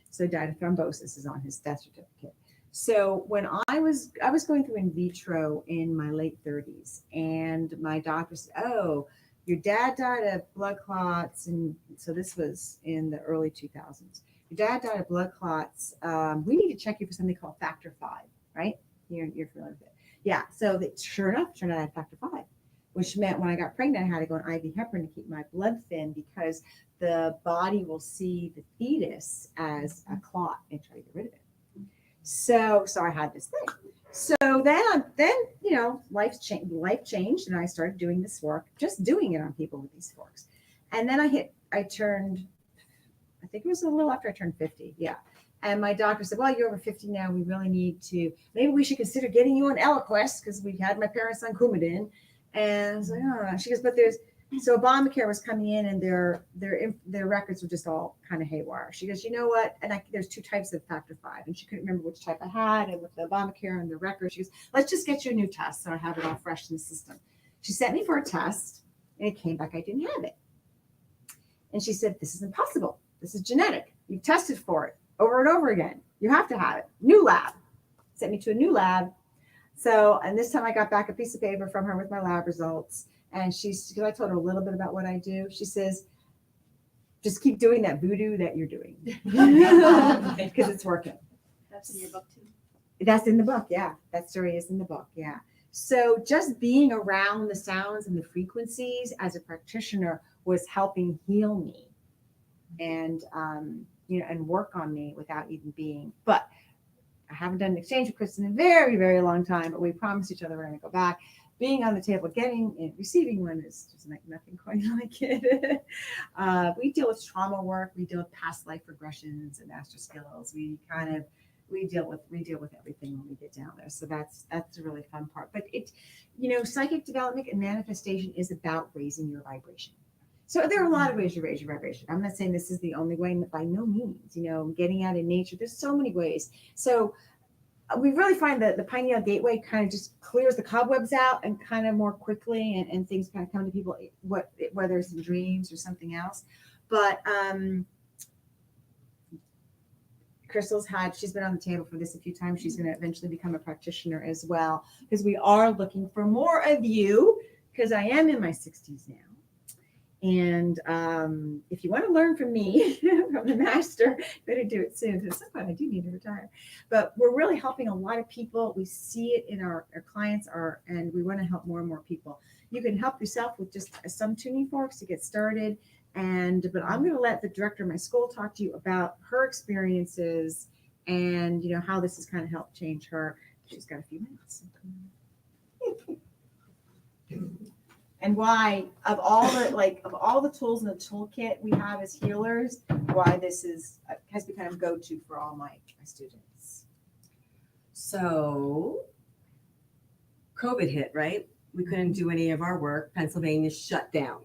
So he died of thrombosis, is on his death certificate. So when I was going through in vitro in my late 30s, and my doctor said, "Oh, your dad died of blood clots," and so this was in the early 2000s. Your dad died of blood clots. We need to check you for something called factor V, right? You're familiar with it, yeah. So sure enough, turned out I had factor V, which meant when I got pregnant, I had to go on IV heparin to keep my blood thin, because the body will see the fetus as a clot and try to get rid of it. So I had this thing. So then life changed, and I started doing this work, just doing it on people with these forks. And then I turned, I think it was a little after I turned 50. Yeah. And my doctor said, "Well, you're over 50 now. We really need to, maybe we should consider getting you on Eliquis," because we had my parents on Coumadin. And I was like, "Oh," she goes, "But so Obamacare was coming in, and their records were just all kind of haywire." She goes, "You know what? And there's two types of factor V," and she couldn't remember which type I had, and with the Obamacare and the records, she goes, "Let's just get you a new test so I have it all fresh in the system." She sent me for a test, and it came back I didn't have it. And she said, "This is impossible. This is genetic. You've tested for it over and over again. You have to have it. New lab." Sent me to a new lab. So, and this time I got back a piece of paper from her with my lab results. And because I told her a little bit about what I do, she says, "Just keep doing that voodoo that you're doing," because it's working. That's in your book too. That's in the book. Yeah. That story is in the book. Yeah. So just being around the sounds and the frequencies as a practitioner was helping heal me and, and work on me without even being, but I haven't done an exchange with Kristen in a very, very long time, but we promised each other we're going to go back. Being on the table, getting and receiving one is just like nothing quite like it. We deal with trauma work. We deal with past life regressions and master skills. We deal with everything when we get down there. So that's a really fun part. But psychic development and manifestation is about raising your vibration. So there are a lot of ways to raise your vibration. I'm not saying this is the only way, by no means. Getting out in nature, there's so many ways. So we really find that the pineal gateway kind of just clears the cobwebs out and kind of more quickly, and things kind of come to people, whether it's in dreams or something else. But Crystal's she's been on the table for this a few times. She's going to eventually become a practitioner as well, because we are looking for more of you, because I am in my 60s now. And if you want to learn from me, from the master, better do it soon. Because at some point I do need to retire. But we're really helping a lot of people. We see it in our clients, and we want to help more and more people. You can help yourself with just some tuning forks to get started. But I'm going to let the director of my school talk to you about her experiences and how this has kind of helped change her. She's got a few minutes. And why, of all the tools in the toolkit we have as healers, why this has become a go-to for all my students. So COVID hit, right? We couldn't do any of our work. Pennsylvania shut down.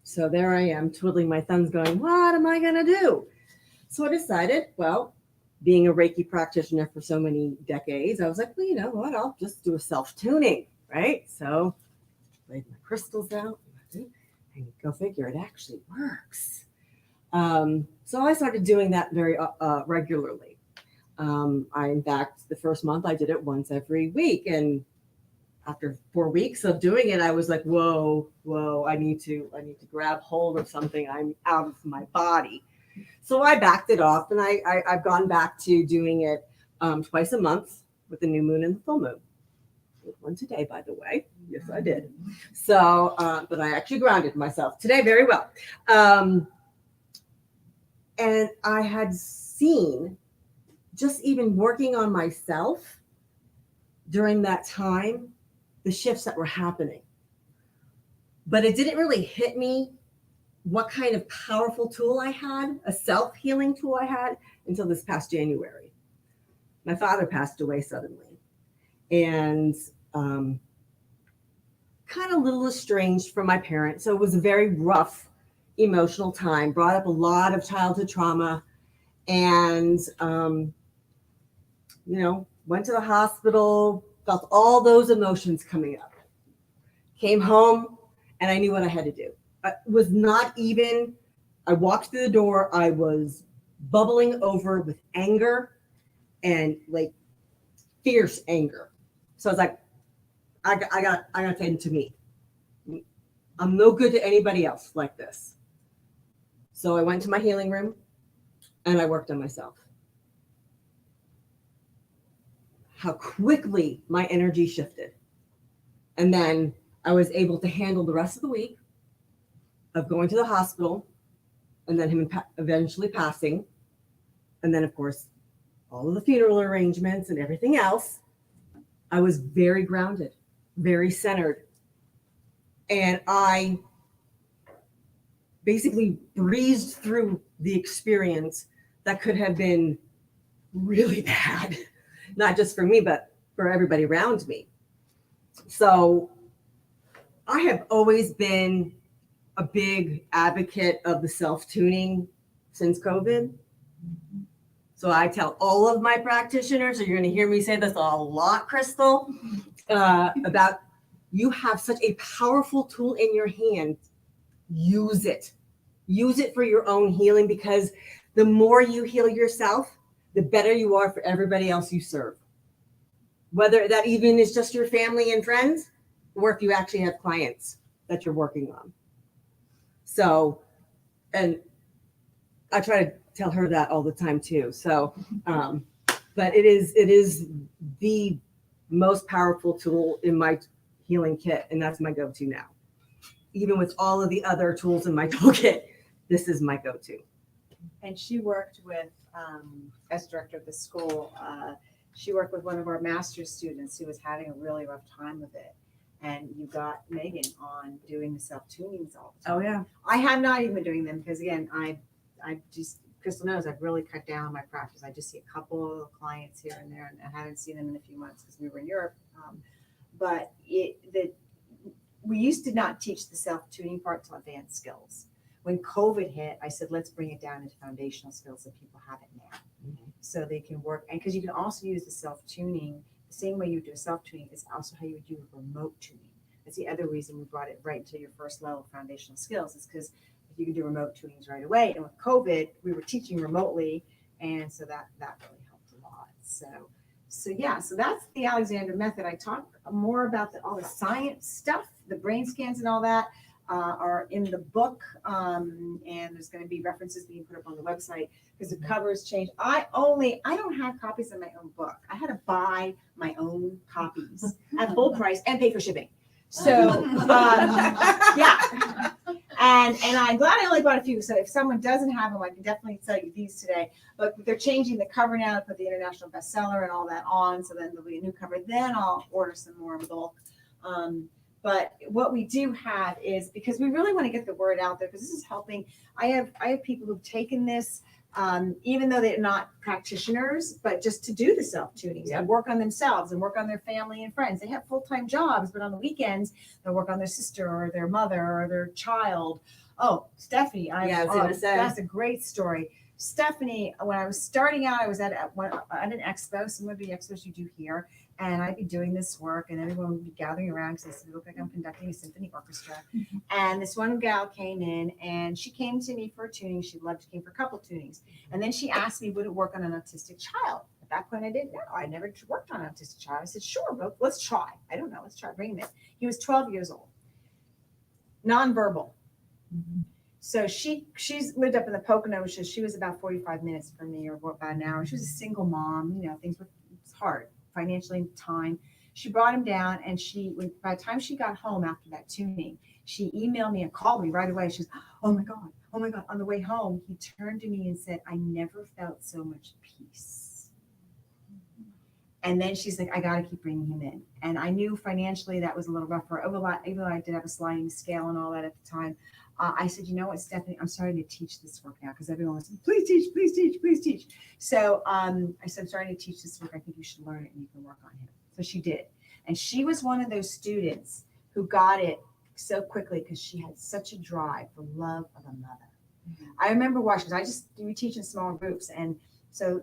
So there I am twiddling my thumbs going, what am I going to do? So I decided, well, being a Reiki practitioner for so many decades, I was like, well, you know what? I'll just do a self-tuning, right? So laid my crystals out, and go figure, it actually works. So I started doing that very regularly. In fact, the first month I did it once every week, and after 4 weeks of doing it, I was like, whoa, I need to grab hold of something. I'm out of my body. So I backed it off, and I've gone back to doing it twice a month with the new moon and the full moon. One today, by the way. Yes, I did. So, but I actually grounded myself today very well. And I had seen, just even working on myself during that time, the shifts that were happening. But it didn't really hit me what kind of powerful tool I had, a self-healing tool I had, until this past January. My father passed away suddenly, and kind of a little estranged from my parents. So it was a very rough emotional time, brought up a lot of childhood trauma, and went to the hospital, felt all those emotions coming up, came home, and I knew what I had to do. I walked through the door, I was bubbling over with anger, and like fierce anger. So I was like, I got to tend to me. I'm no good to anybody else like this. So I went to my healing room and I worked on myself. How quickly my energy shifted. And then I was able to handle the rest of the week of going to the hospital, and then him eventually passing. And then, of course, all of the funeral arrangements and everything else. I was very grounded, very centered. And I basically breezed through the experience that could have been really bad, not just for me, but for everybody around me. So I have always been a big advocate of the self-tuning since COVID. So I tell all of my practitioners, or you're going to hear me say this a lot, Crystal, about you have such a powerful tool in your hand. Use it. Use it for your own healing, because the more you heal yourself, the better you are for everybody else you serve. Whether that even is just your family and friends, or if you actually have clients that you're working on. So, and I try to tell her that all the time too. So, but it is the most powerful tool in my healing kit, and that's my go-to now. Even with all of the other tools in my toolkit, this is my go-to. And she worked with, as director of the school, she worked with one of our master's students who was having a really rough time with it. And you got Megan on doing the self-tunings all the time. Oh yeah. I have not even been doing them because, again, I just, Crystal knows I've really cut down my practice. I just see a couple of clients here and there, and I haven't seen them in a few months because we were in Europe. But we used to not teach the self-tuning part till advanced skills. When COVID hit, I said, let's bring it down into foundational skills so people have it now. Mm-hmm. So they can work. And because you can also use the self-tuning, the same way you do self-tuning is also how you would do remote tuning. That's the other reason we brought it right to your first level of foundational skills, is because you can do remote tunings right away. And with COVID, we were teaching remotely. And so that really helped a lot. So yeah, so that's the Alexander method. I talk more about all the science stuff, the brain scans and all that are in the book. And there's going to be references being put up on the website because the covers change. I don't have copies of my own book. I had to buy my own copies at full price and pay for shipping. So yeah. And I'm glad I only bought a few. So if someone doesn't have them, I can definitely sell you these today. But they're changing the cover now to put the international bestseller and all that on. So then there'll be a new cover. Then I'll order some more in bulk. But what we do have is, because we really want to get the word out there, because this is helping. I have people who've taken this, even though they're not practitioners, but just to do the self-tunings and work on themselves and work on their family and friends. They have full-time jobs, but on the weekends, they'll work on their sister or their mother or their child. Oh, Steffi, I was going to say. That's a great story. Stephanie, when I was starting out, I was at an expo, some of the expos you do here, and I'd be doing this work, and everyone would be gathering around because it looked like I'm conducting a symphony orchestra. And this one gal came in, and she came to me for a tuning. She came for a couple tunings, and then she asked me, would it work on an autistic child? At that point, I didn't know. I never worked on an autistic child. I said, sure, but let's try. I don't know. Let's try. Bring him in. He was 12 years old, nonverbal. So she's lived up in the Poconos. She was about 45 minutes from me, or about an hour. She was a single mom. Things were hard financially, time. She brought him down, and by the time she got home after that tuning, she emailed me and called me right away. She was, oh my God. On the way home, he turned to me and said, I never felt so much peace. And then she's like, I got to keep bringing him in. And I knew financially that was a little rough for her. Even though I did have a sliding scale and all that at the time, I said, you know what, Stephanie, I'm starting to teach this work now because everyone was saying, please teach, please teach, please teach. So I said, I'm starting to teach this work. I think you should learn it and you can work on him. So she did. And she was one of those students who got it so quickly because she had such a drive for love of a mother. I remember watching, we teach in small groups. And so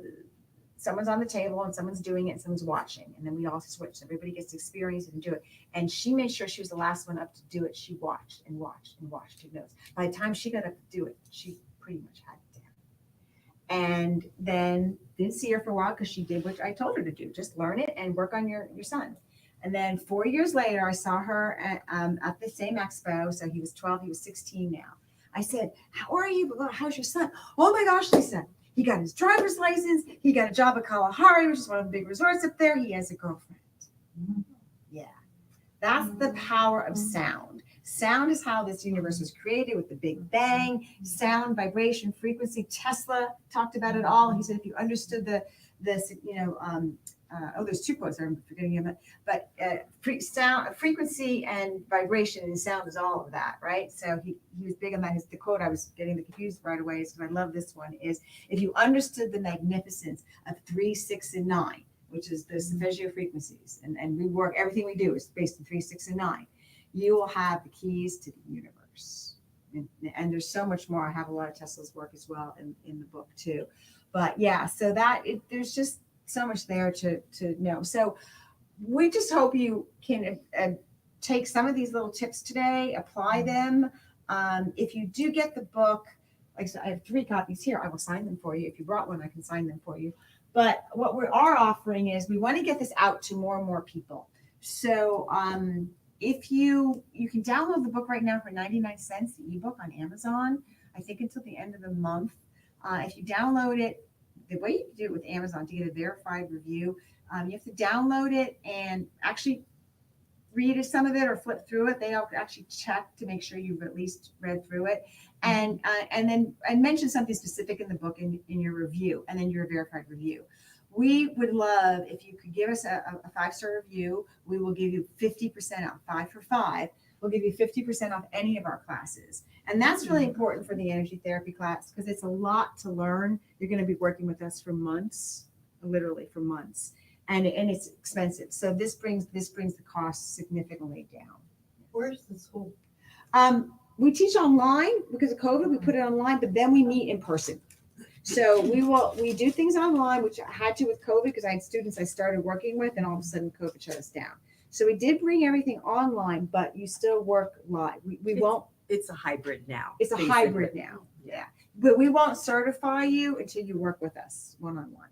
someone's on the table and someone's doing it and someone's watching. And then we all switch. Everybody gets to experience it and do it. And she made sure she was the last one up to do it. She watched and watched and watched. Who knows? By the time she got up to do it, she pretty much had it down. And then didn't see her for a while because she did what I told her to do. Just learn it and work on your son. And then 4 years later, I saw her at the same expo. So he was 12, he was 16 now. I said, how are you? How's your son? Oh my gosh, Lisa. He got his driver's license. He got a job at Kalahari, which is one of the big resorts up there. He has a girlfriend. Yeah. That's the power of sound. Sound is how this universe was created with the Big Bang. Sound, vibration, frequency. Tesla talked about it all. He said if you understood there's 2 quotes I'm forgetting about, but frequency and vibration and sound is all of that, right? So he was big on that. The quote I was getting confused right away is, because I love this one, is if you understood the magnificence of 3, 6, and 9, which is the solfeggio frequencies, and we work, everything we do is based on 3, 6, and 9, you will have the keys to the universe. And there's so much more. I have a lot of Tesla's work as well in the book too. But yeah, so there's just so much there to know. So we just hope you can take some of these little tips today, apply them. If you do get the book, like I said, I have 3 copies here. I will sign them for you. If you brought one, I can sign them for you. But what we are offering is we want to get this out to more and more people. So if you can download the book right now for 99 cents, the ebook on Amazon, I think until the end of the month. If you download it, the way you can do it with Amazon to get a verified review, you have to download it and actually read some of it or flip through it. They'll actually check to make sure you've at least read through it, and then mention something specific in the book in your review, and then your verified review. We would love if you could give us a 5-star review. We will give you 50% off, 5 for 5. We'll give you 50% off any of our classes. And that's really important for the energy therapy class because it's a lot to learn. You're going to be working with us for months, literally for months. And it's expensive. So this brings the cost significantly down. Where's the school? We teach online because of COVID. We put it online, but then we meet in person. So we do things online, which I had to with COVID because I had students I started working with, and all of a sudden COVID shut us down. So we did bring everything online, but you still work live. We won't. It's a hybrid now. It's a basically. hybrid now. Yeah. But we won't certify you until you work with us one-on-one.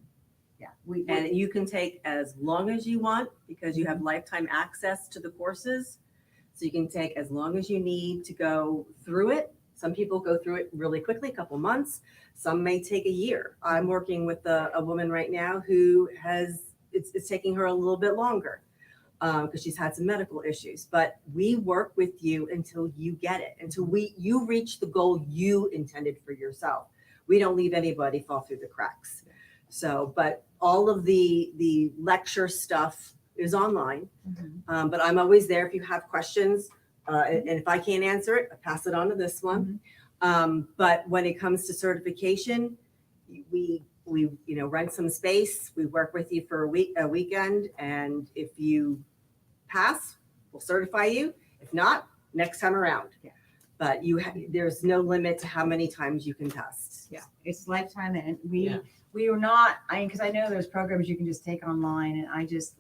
Yeah. And you can take as long as you want because you have lifetime access to the courses. So you can take as long as you need to go through it. Some people go through it really quickly, a couple months. Some may take a year. I'm working with a woman right now who it's taking her a little bit longer because she's had some medical issues. But we work with you until you get it, until you reach the goal you intended for yourself. We don't leave anybody fall through the cracks. So, but all of the lecture stuff is online. But I'm always there if you have questions. And if I can't answer it, I pass it on to this one. But when it comes to certification, we rent some space. We work with you for a weekend, and if you pass, we'll certify you. If not, next time around. Yeah. but there's no limit to how many times you can test. Yeah, it's lifetime, and Yeah. we are not. Because I know there's programs you can just take online, and I just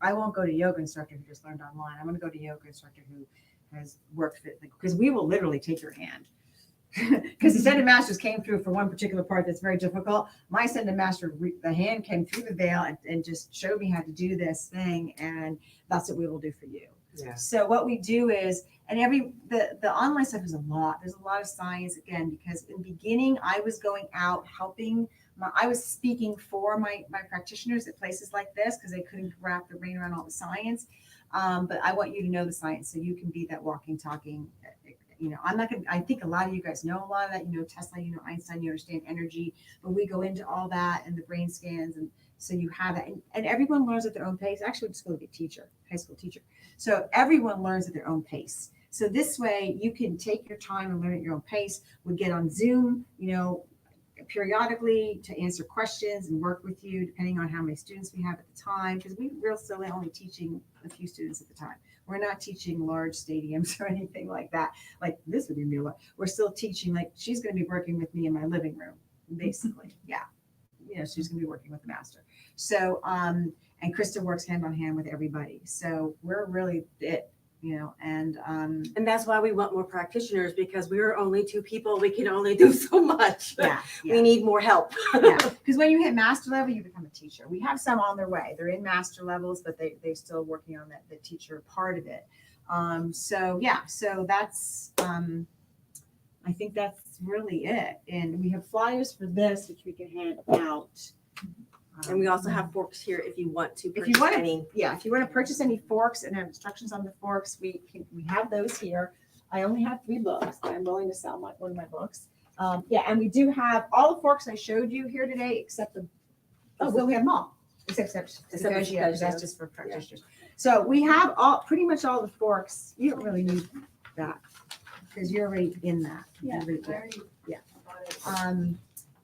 I won't go to yoga instructor who just learned online. I'm going to go to yoga instructor who has worked with, because we will literally take your hand. Because the Ascended Masters came through for one particular part that's very difficult. My Ascended Master, the hand came through the veil and just showed me how to do this thing, and that's what we will do for you. Yeah. So what we do is, and the online stuff is a lot. There's a lot of science, again, because in the beginning I was going out helping. I was speaking for my practitioners at places like this because they couldn't wrap their brain around all the science. But I want you to know the science so you can be that walking, talking. I'm not going to, I think a lot of you guys know a lot of that. Tesla, Einstein, you understand energy, but we go into all that and the brain scans. And so you have that. And everyone learns at their own pace. Actually, just go to be a teacher, high school teacher. So everyone learns at their own pace. So this way you can take your time and learn at your own pace. We get on Zoom, periodically to answer questions and work with you, depending on how many students we have at the time, because we're still only teaching a few students at the time. We're not teaching large stadiums or anything like that. Like this would be a lot. We're still teaching, like she's going to be working with me in my living room, basically. Yeah. She's going to be working with the master. So, and Krista works hand on hand with everybody. So we're really it. And that's why we want more practitioners, because we're only 2 people. We can only do so much. yeah. We need more help. Yeah, because when you hit master level, you become a teacher. We have some on their way. They're in master levels, but they're still working on the teacher part of it. So that's, I think that's really it. And we have flyers for this, which we can hand out. And we also have forks here if you want to If you purchase want to- any. Yeah, if you want to purchase any forks and have instructions on the forks, we have those here. I only have 3 books, but I'm willing to sell one of my books. And we do have all the forks I showed you here today, except we have them all, except because that's just for practitioners. So we have pretty much all the forks. You don't really need that because you're already in that. Yeah, You're I already- already yeah. bought it.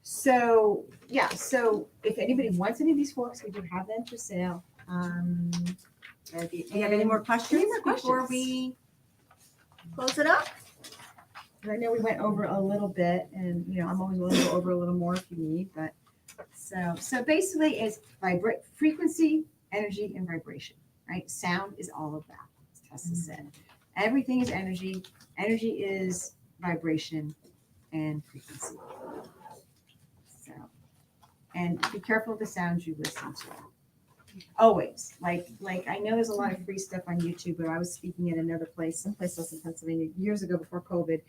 So if anybody wants any of these forks, we do have them for sale. Do you have any more questions before we close it up? I know we went over a little bit, and I'm always willing to go over a little more if you need. But so basically, it's frequency, energy, and vibration. Right? Sound is all of that. As Tessa said, everything is energy. Energy is vibration and frequency. So, and be careful of the sounds you listen to. Always, like I know there's a lot of free stuff on YouTube, but I was speaking at another place, someplace else in Pennsylvania, years ago before COVID,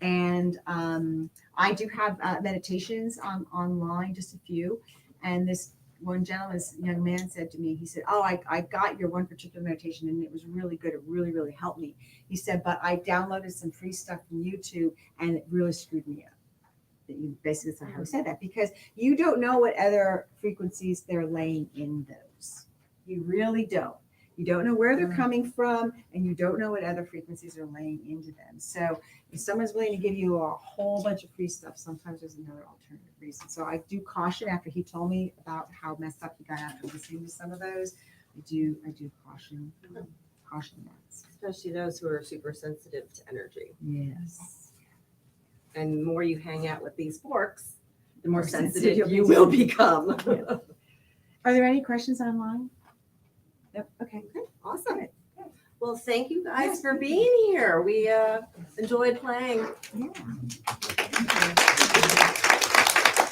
and I do have meditations online, just a few. And this one gentleman, this young man, said to me, he said, "Oh, I got your one particular meditation, and it was really good. It really, really helped me." He said, "But I downloaded some free stuff from YouTube, and it really screwed me up." Basically, that's how he said that, because you don't know what other frequencies they're laying in those. You really don't. You don't know where they're coming from, and you don't know what other frequencies are laying into them. So if someone's willing to give you a whole bunch of free stuff, sometimes there's another alternative reason. So I do caution, after he told me about how messed up he got after listening to some of those, I do caution that. Especially those who are super sensitive to energy. Yes. And the more you hang out with these forks, the more More sensitive sensitive you will become. Are there any questions online? Yep. Okay. Awesome. Well, thank you guys for being here. We enjoyed playing. Yeah.